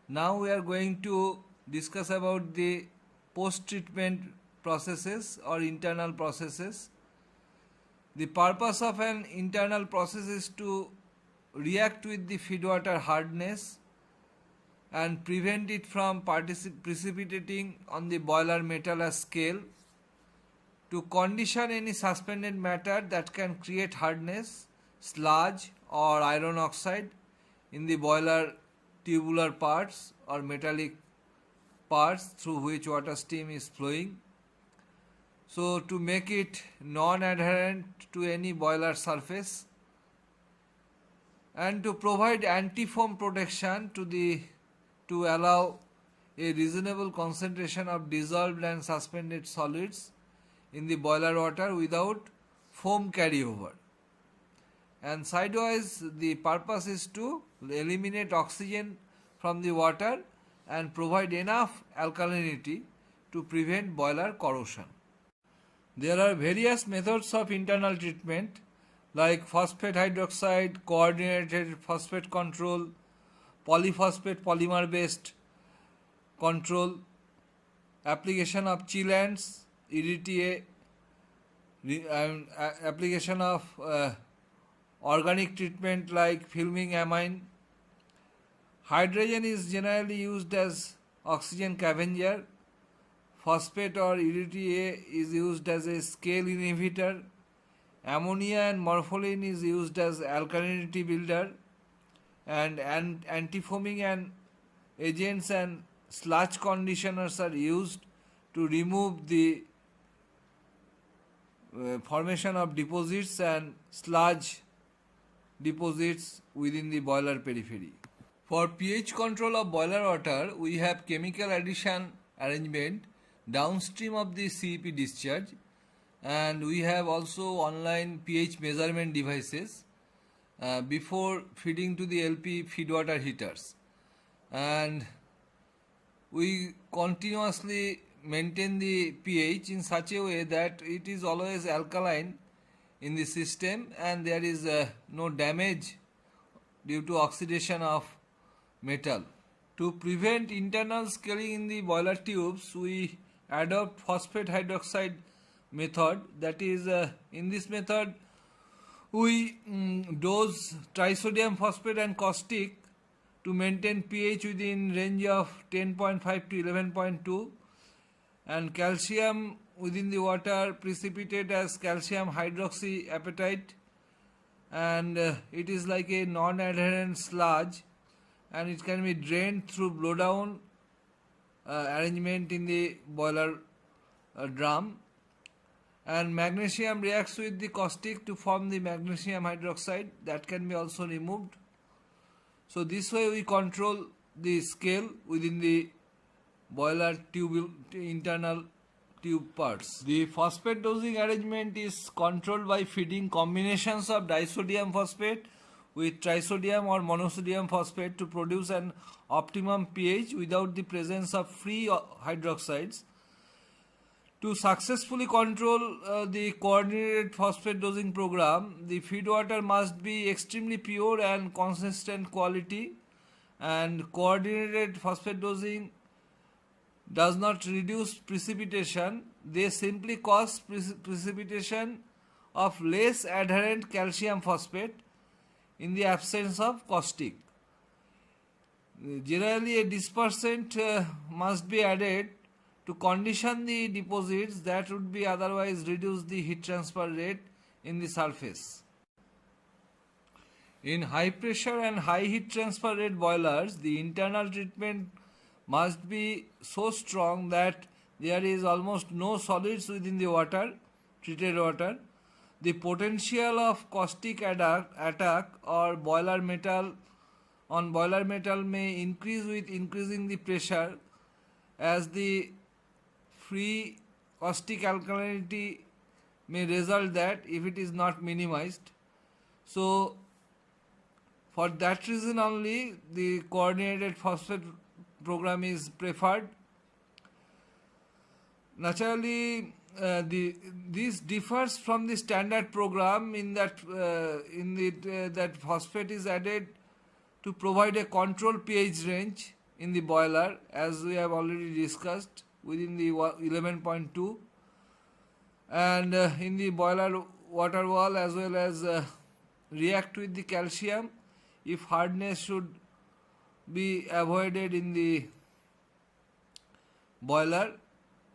Now we are going to discuss about the post-treatment processes or internal processes. The purpose of an internal process is to react with the feedwater hardness and prevent it from precipitating on the boiler metal as scale, to condition any suspended matter that can create hardness, sludge or iron oxide in the boiler tubular parts or metallic parts through which water stream is flowing. So to make it non-adherent to any boiler surface, and to provide anti-foam protection to allow a reasonable concentration of dissolved and suspended solids in the boiler water without foam carryover. And sidewise, the purpose is to eliminate oxygen from the water and provide enough alkalinity to prevent boiler corrosion. There are various methods of internal treatment like phosphate hydroxide, coordinated phosphate control, polyphosphate polymer based control, application of chillants, EDTA, application of organic treatment like filming amine. Hydrogen is generally used as oxygen scavenger. Phosphate or UDTA is used as a scale inhibitor. Ammonia and morpholine is used as alkalinity builder. And antifoaming and agents and sludge conditioners are used to remove the formation of deposits and sludge deposits within the boiler periphery. For pH control of boiler water, we have chemical addition arrangement downstream of the CEP discharge, and we have also online pH measurement devices before feeding to the LP feedwater heaters, and we continuously maintain the pH in such a way that it is always alkaline in the system and there is no damage due to oxidation of metal. To prevent internal scaling in the boiler tubes, we adopt phosphate hydroxide method. That is, in this method we dose trisodium phosphate and caustic to maintain pH within range of 10.5 to 11.2, and calcium within the water precipitate as calcium hydroxyapatite, and it is like a non-adherent sludge and it can be drained through blowdown arrangement in the boiler drum, and magnesium reacts with the caustic to form the magnesium hydroxide that can be also removed. So this way we control the scale within the boiler tube internal tube parts. The phosphate dosing arrangement is controlled by feeding combinations of disodium phosphate with trisodium or monosodium phosphate to produce an optimum pH without the presence of free hydroxides. To successfully control the coordinated phosphate dosing program, the feed water must be extremely pure and consistent quality, and coordinated phosphate dosing does not reduce precipitation, they simply cause precipitation of less adherent calcium phosphate in the absence of caustic. Generally, a dispersant must be added to condition the deposits that would be otherwise reduce the heat transfer rate in the surface. In high pressure and high heat transfer rate boilers, the internal treatment must be so strong that there is almost no solids within the water, treated water. The potential of caustic attack or boiler metal may increase with increasing the pressure, as the free caustic alkalinity may result that if it is not minimized. So for that reason only the coordinated phosphate program is preferred. Naturally, this differs from the standard program in that that phosphate is added to provide a controlled pH range in the boiler, as we have already discussed, within the 11.2, and in the boiler water wall, as well as react with the calcium if hardness should be avoided in the boiler.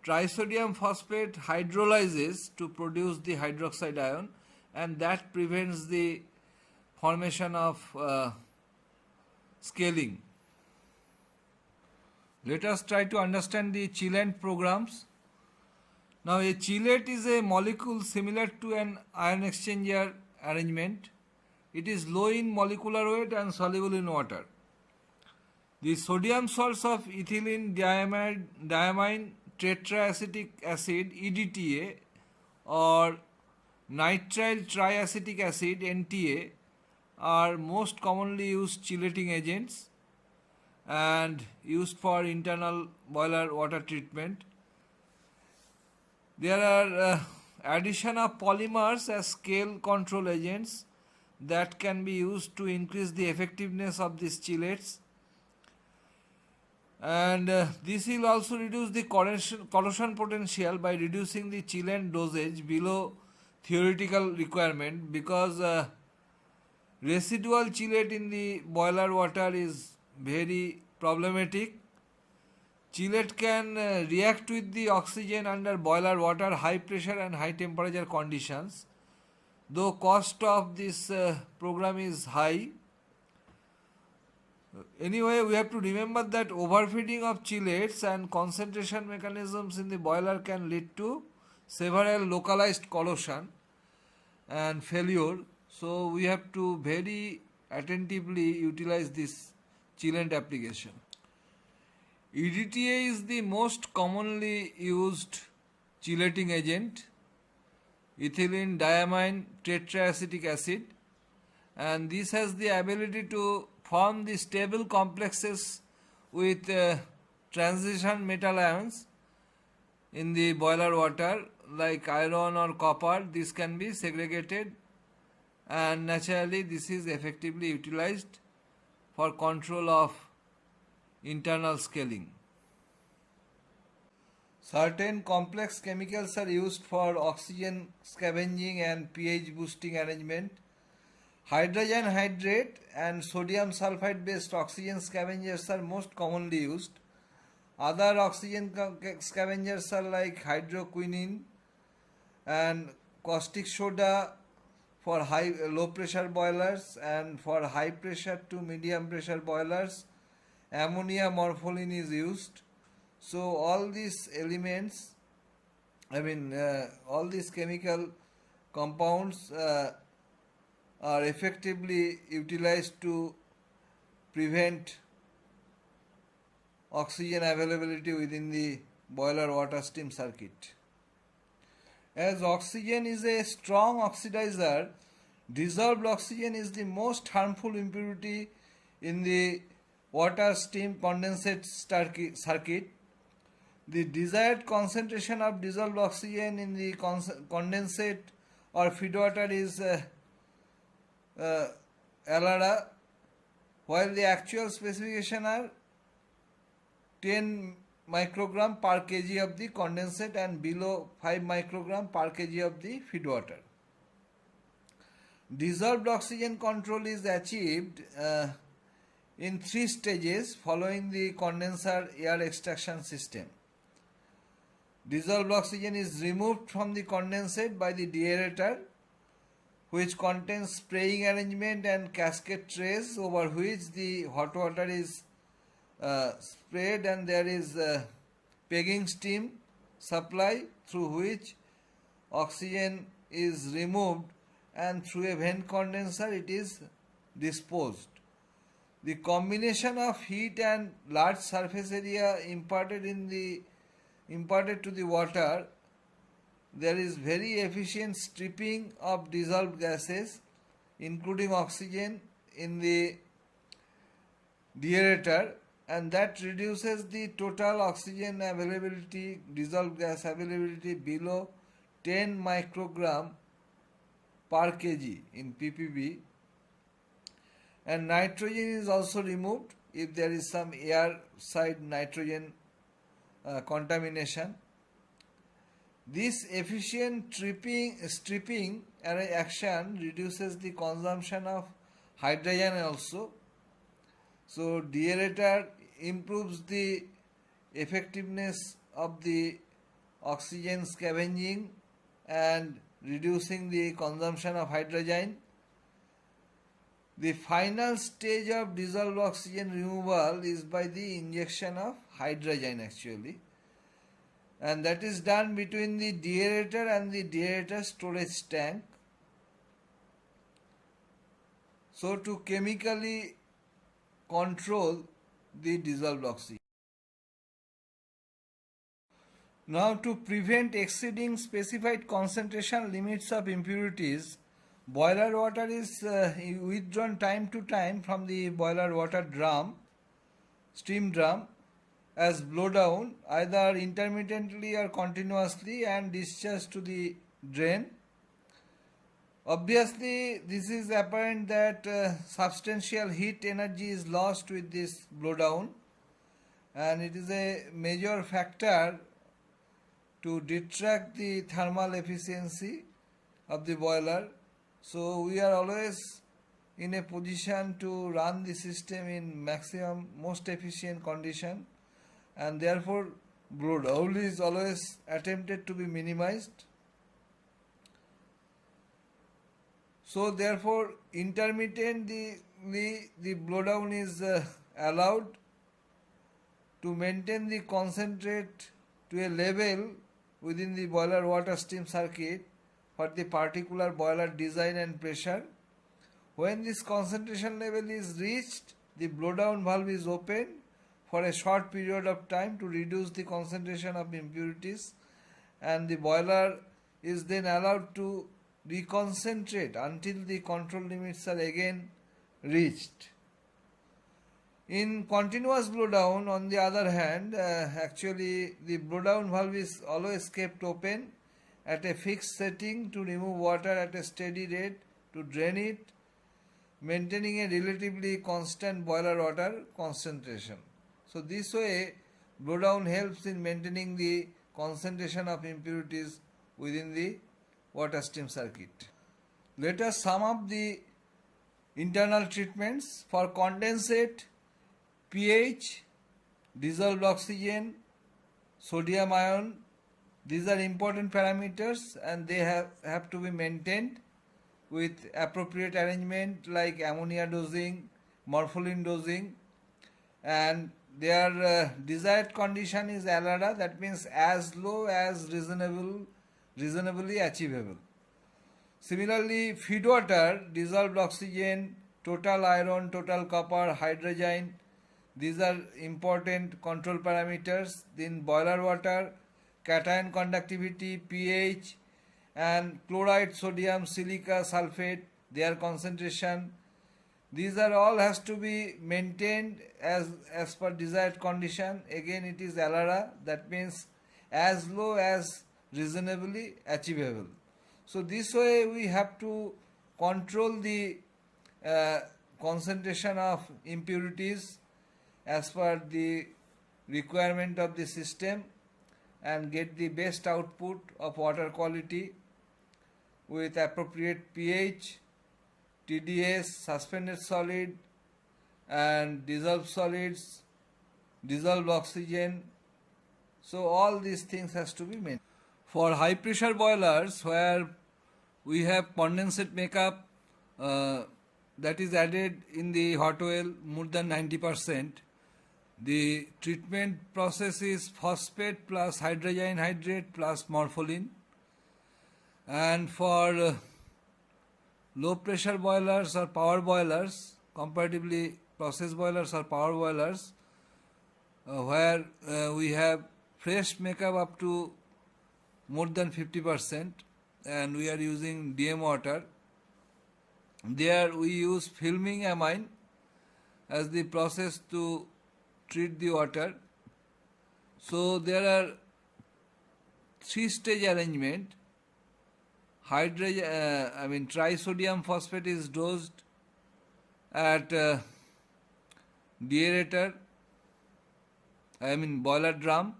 Trisodium phosphate hydrolyzes to produce the hydroxide ion, and that prevents the formation of scaling. Let us try to understand the chelate programs. Now, a chelate is a molecule similar to an ion exchanger arrangement. It is low in molecular weight and soluble in water. The sodium salts of ethylene diamine tetraacetic acid EDTA or nitrile triacetic acid NTA are most commonly used chelating agents and used for internal boiler water treatment. There are addition of polymers as scale control agents that can be used to increase the effectiveness of these chelates, and this will also reduce the corrosion potential by reducing the chelate dosage below theoretical requirement, because Residual chelate in the boiler water is very problematic. Chelate can react with the oxygen under boiler water, high pressure and high temperature conditions. Though cost of this program is high, anyway, we have to remember that overfeeding of chelates and concentration mechanisms in the boiler can lead to several localized corrosion and failure. So we have to very attentively utilize this chelate application. EDTA is the most commonly used chelating agent, ethylene diamine tetraacetic acid, and this has the ability to form the stable complexes with transition metal ions in the boiler water like iron or copper. This can be segregated, and naturally this is effectively utilized for control of internal scaling. Certain complex chemicals are used for oxygen scavenging and pH boosting arrangement. Hydrogen hydrate and sodium sulfide based oxygen scavengers are most commonly used. Other oxygen scavengers are like hydroquinone and caustic soda for low pressure boilers, and for high pressure to medium pressure boilers ammonia morpholine is used. So all these elements, all these chemical compounds are effectively utilized to prevent oxygen availability within the boiler water steam circuit. As oxygen is a strong oxidizer, dissolved oxygen is the most harmful impurity in the water steam condensate circuit. The desired concentration of dissolved oxygen in the condensate or feedwater is LRA, while the actual specification are 10 microgram per kg of the condensate and below 5 microgram per kg of the feedwater. Dissolved oxygen control is achieved in 3 stages following the condenser air extraction system. Dissolved oxygen is removed from the condensate by the deaerator, which contains spraying arrangement and cascade trays over which the hot water is sprayed, and there is pegging steam supply through which oxygen is removed, and through a vent condenser it is disposed. The combination of heat and large surface area imparted to the water, there is very efficient stripping of dissolved gases including oxygen in the deaerator, and that reduces the total oxygen availability, dissolved gas availability below 10 microgram per kg in ppb, and nitrogen is also removed if there is some air side nitrogen contamination. This efficient stripping action reduces the consumption of hydrogen also. So deaerator improves the effectiveness of the oxygen scavenging and reducing the consumption of hydrogen. The final stage of dissolved oxygen removal is by the injection of hydrogen actually, and that is done between the deaerator and the deaerator storage tank. So to chemically control the dissolved oxygen. Now to prevent exceeding specified concentration limits of impurities, boiler water is withdrawn time to time from the boiler water steam drum as blowdown, either intermittently or continuously, and discharged to the drain. Obviously, this is apparent that substantial heat energy is lost with this blowdown, and it is a major factor to detract the thermal efficiency of the boiler. So we are always in a position to run the system in maximum most efficient condition, and therefore blowdown is always attempted to be minimized. So therefore intermittently the blowdown is allowed to maintain the concentrate to a level within the boiler water stream circuit for the particular boiler design and pressure. When this concentration level is reached, the blowdown valve is opened for a short period of time to reduce the concentration of impurities, and the boiler is then allowed to reconcentrate until the control limits are again reached. In continuous blowdown, on the other hand, actually the blowdown valve is always kept open at a fixed setting to remove water at a steady rate to drain it, maintaining a relatively constant boiler water concentration. So this way blowdown helps in maintaining the concentration of impurities within the water stream circuit. Let us sum up the internal treatments. For condensate, pH, dissolved oxygen, sodium ion, these are important parameters and they have to be maintained with appropriate arrangement like ammonia dosing, morpholin dosing, and their desired condition is ALARA, that means as low as reasonably achievable. Similarly, feed water, dissolved oxygen, total iron, total copper, hydrogen, these are important control parameters. Then boiler water, cation conductivity, pH, and chloride, sodium, silica, sulfate, their concentration. These are all has to be maintained as per desired condition. Again it is ALARA, that means as low as reasonably achievable. So this way we have to control the concentration of impurities as per the requirement of the system and get the best output of water quality with appropriate pH, TDS, suspended solid and dissolved solids, dissolved oxygen. So all these things has to be maintained. For high pressure boilers where we have condensate makeup that is added in the hot oil more than 90%, the treatment process is phosphate plus hydrogen hydrate plus morpholin. And for low pressure boilers or power boilers, comparatively process boilers or power boilers, where we have fresh makeup up to more than 50% and we are using DM water, there we use filming amine as the process to treat the water. So there are 3-stage arrangement. Trisodium phosphate is dosed at deaerator, boiler drum.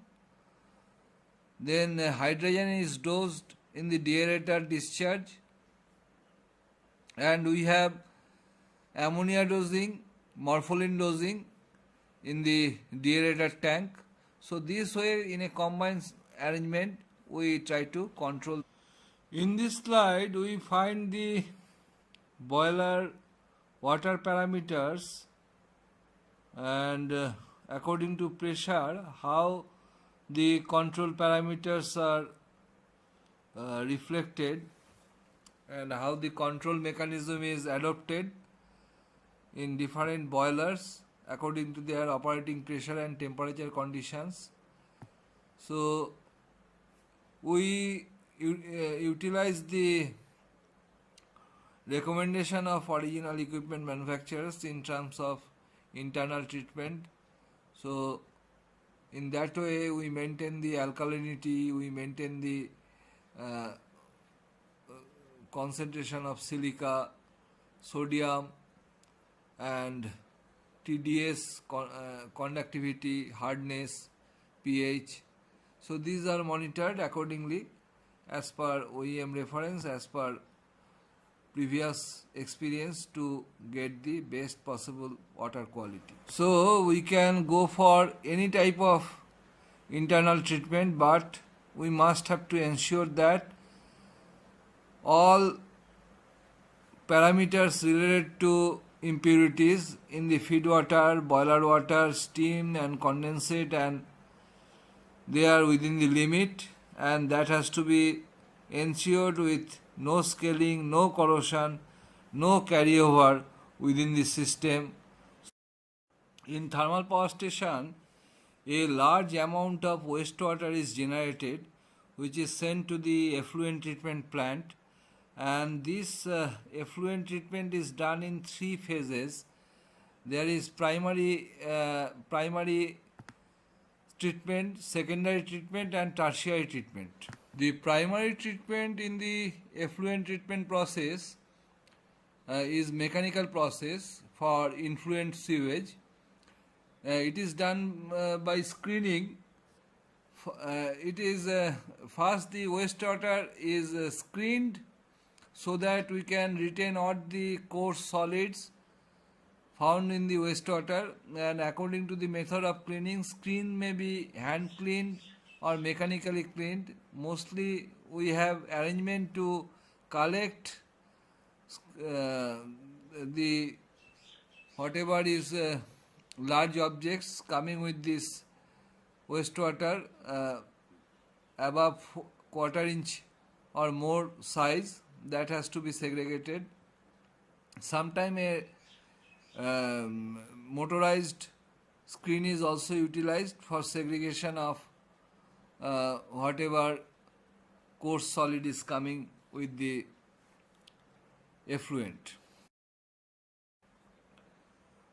Then hydrogen is dosed in the deaerator discharge, and we have ammonia dosing, morpholin dosing in the deaerator tank. So this way, in a combined arrangement, we try to control. In this slide, we find the boiler water parameters and according to pressure, how the control parameters are reflected and how the control mechanism is adopted in different boilers according to their operating pressure and temperature conditions. So we utilize the recommendation of original equipment manufacturers in terms of internal treatment. So in that way we maintain the alkalinity, we maintain the concentration of silica, sodium and TDS, conductivity, hardness, pH. So these are monitored accordingly as per OEM reference, as per previous experience to get the best possible water quality. So we can go for any type of internal treatment, but we must have to ensure that all parameters related to impurities in the feed water, boiler water, steam and condensate, and they are within the limit, and that has to be ensured with no scaling, no corrosion, no carryover within the system. In thermal power station, a large amount of wastewater is generated which is sent to the effluent treatment plant, and this effluent treatment is done in 3 phases. There is primary treatment, secondary treatment and tertiary treatment. The primary treatment in the effluent treatment process is mechanical process for influent sewage. It is done by screening. It is first the wastewater is screened so that we can retain all the coarse solids found in the wastewater, and according to the method of cleaning, screen may be hand cleaned or mechanically cleaned. Mostly we have arrangement to collect the whatever is large objects coming with this wastewater above quarter-inch or more size, that has to be segregated. Sometime a motorized screen is also utilized for segregation of whatever coarse solid is coming with the effluent.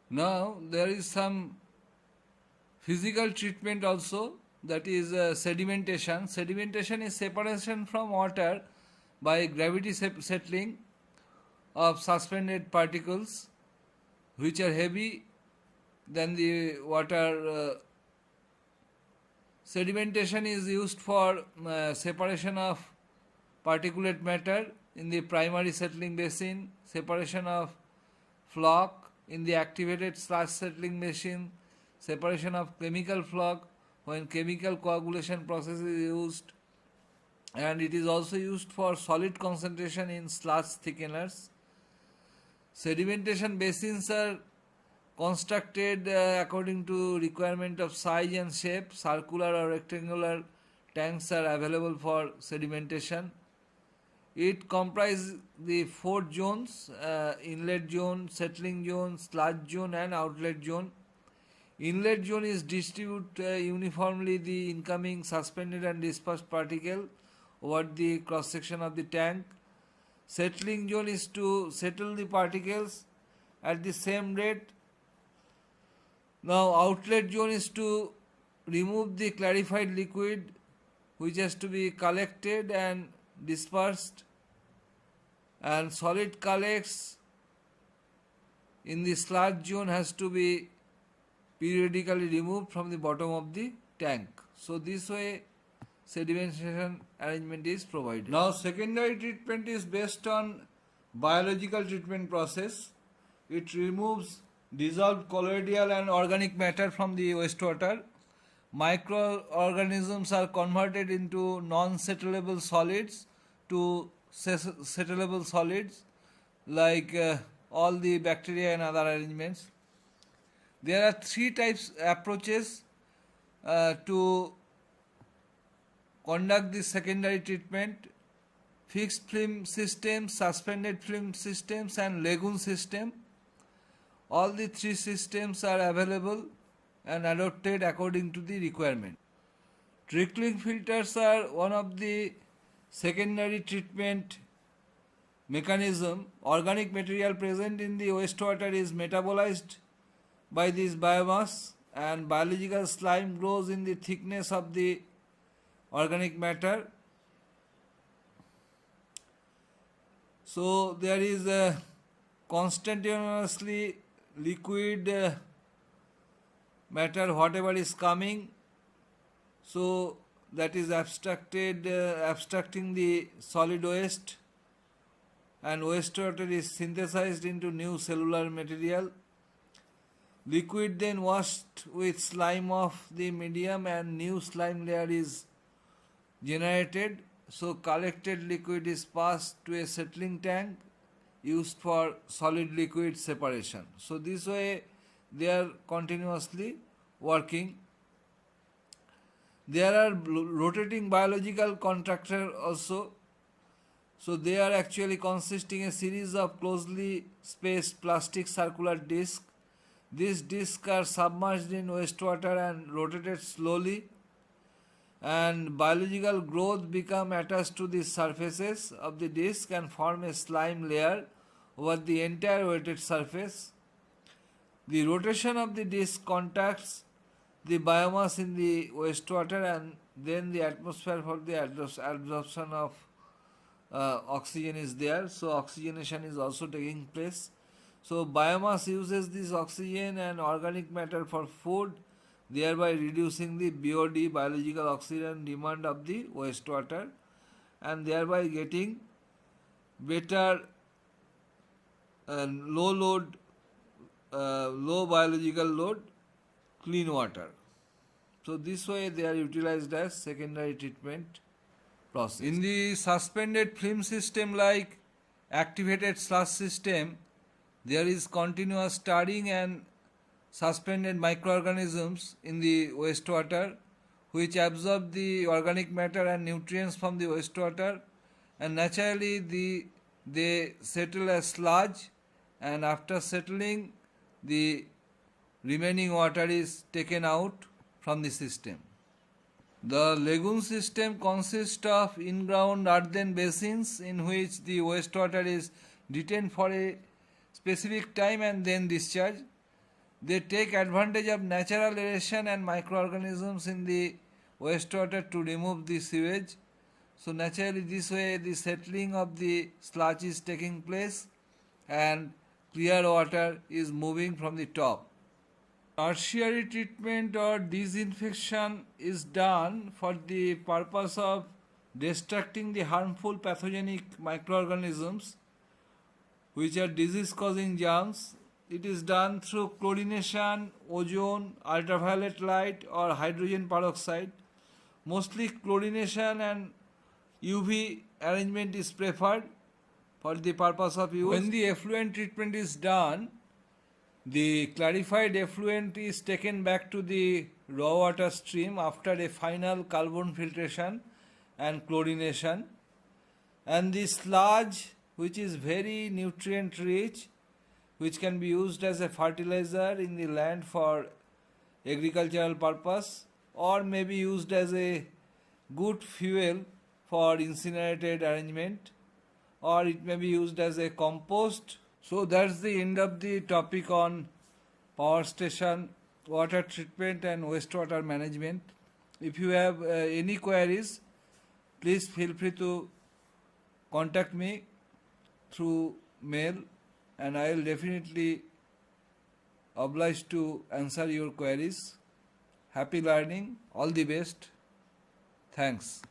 Now there is some physical treatment also, that is sedimentation. Sedimentation is separation from water by gravity settling of suspended particles which are heavy than the water. Sedimentation is used for separation of particulate matter in the primary settling basin, separation of flock in the activated sludge settling basin, separation of chemical flock when chemical coagulation process is used, and it is also used for solid concentration in sludge thickeners. Sedimentation basins are constructed according to requirement of size and shape. Circular or rectangular tanks are available for sedimentation. It comprises the 4 zones: inlet zone, settling zone, sludge zone and outlet zone. Inlet zone is distribute uniformly the incoming suspended and dispersed particle over the cross section of the tank. Settling zone is to settle the particles at the same rate. Now outlet zone is to remove the clarified liquid which has to be collected and dispersed, and solid collects in the sludge zone has to be periodically removed from the bottom of the tank. So this way sedimentation arrangement is provided. Now secondary treatment is based on biological treatment process. It removes dissolved colloidal and organic matter from the wastewater. Microorganisms are converted into non-settleable solids to settleable solids, like all the bacteria and other arrangements. There are 3 types approaches to conduct this secondary treatment: fixed film systems, suspended film systems and lagoon system. All the 3 systems are available and adopted according to the requirement. Trickling filters are one of the secondary treatment mechanism. Organic material present in the wastewater is metabolized by this biomass, and biological slime grows in the thickness of the organic matter. So there is a constitutionally liquid matter whatever is coming, so that is abstracting the solid waste, and wastewater is synthesized into new cellular material. Liquid then washed with slime of the medium and new slime layer is generated. So collected liquid is passed to a settling tank used for solid liquid separation. So this way they are continuously working. There are rotating biological contractor also. So they are actually consisting a series of closely spaced plastic circular discs. These discs are submerged in wastewater and rotated slowly, and biological growth become attached to the surfaces of the disc and form a slime layer over the entire wetted surface. The rotation of the disc contacts the biomass in the wastewater and then the atmosphere for the absorption of oxygen is there. So oxygenation is also taking place. So biomass uses this oxygen and organic matter for food, thereby reducing the BOD, biological oxygen demand of the wastewater, and thereby getting better low biological load clean water. So this way they are utilized as secondary treatment process. In the suspended film system like activated slush system, there is continuous stirring and suspended microorganisms in the wastewater which absorb the organic matter and nutrients from the wastewater, and naturally they settle as sludge, and after settling the remaining water is taken out from the system. The lagoon system consists of in-ground earthen basins in which the wastewater is detained for a specific time and then discharged. They take advantage of natural aeration and microorganisms in the wastewater to remove the sewage. So naturally this way the settling of the sludge is taking place and clear water is moving from the top. Tertiary treatment or disinfection is done for the purpose of destructing the harmful pathogenic microorganisms which are disease causing germs. It is done through chlorination, ozone, ultraviolet light or hydrogen peroxide. Mostly chlorination and UV arrangement is preferred for the purpose of use. When the effluent treatment is done, the clarified effluent is taken back to the raw water stream after a final carbon filtration and chlorination, and the sludge, which is very nutrient rich, which can be used as a fertilizer in the land for agricultural purpose, or may be used as a good fuel for incinerated arrangement, or it may be used as a compost. So that's the end of the topic on power station water treatment and wastewater management. If you have any queries, please feel free to contact me through mail, and I will definitely oblige to answer your queries. Happy learning, all the best. Thanks.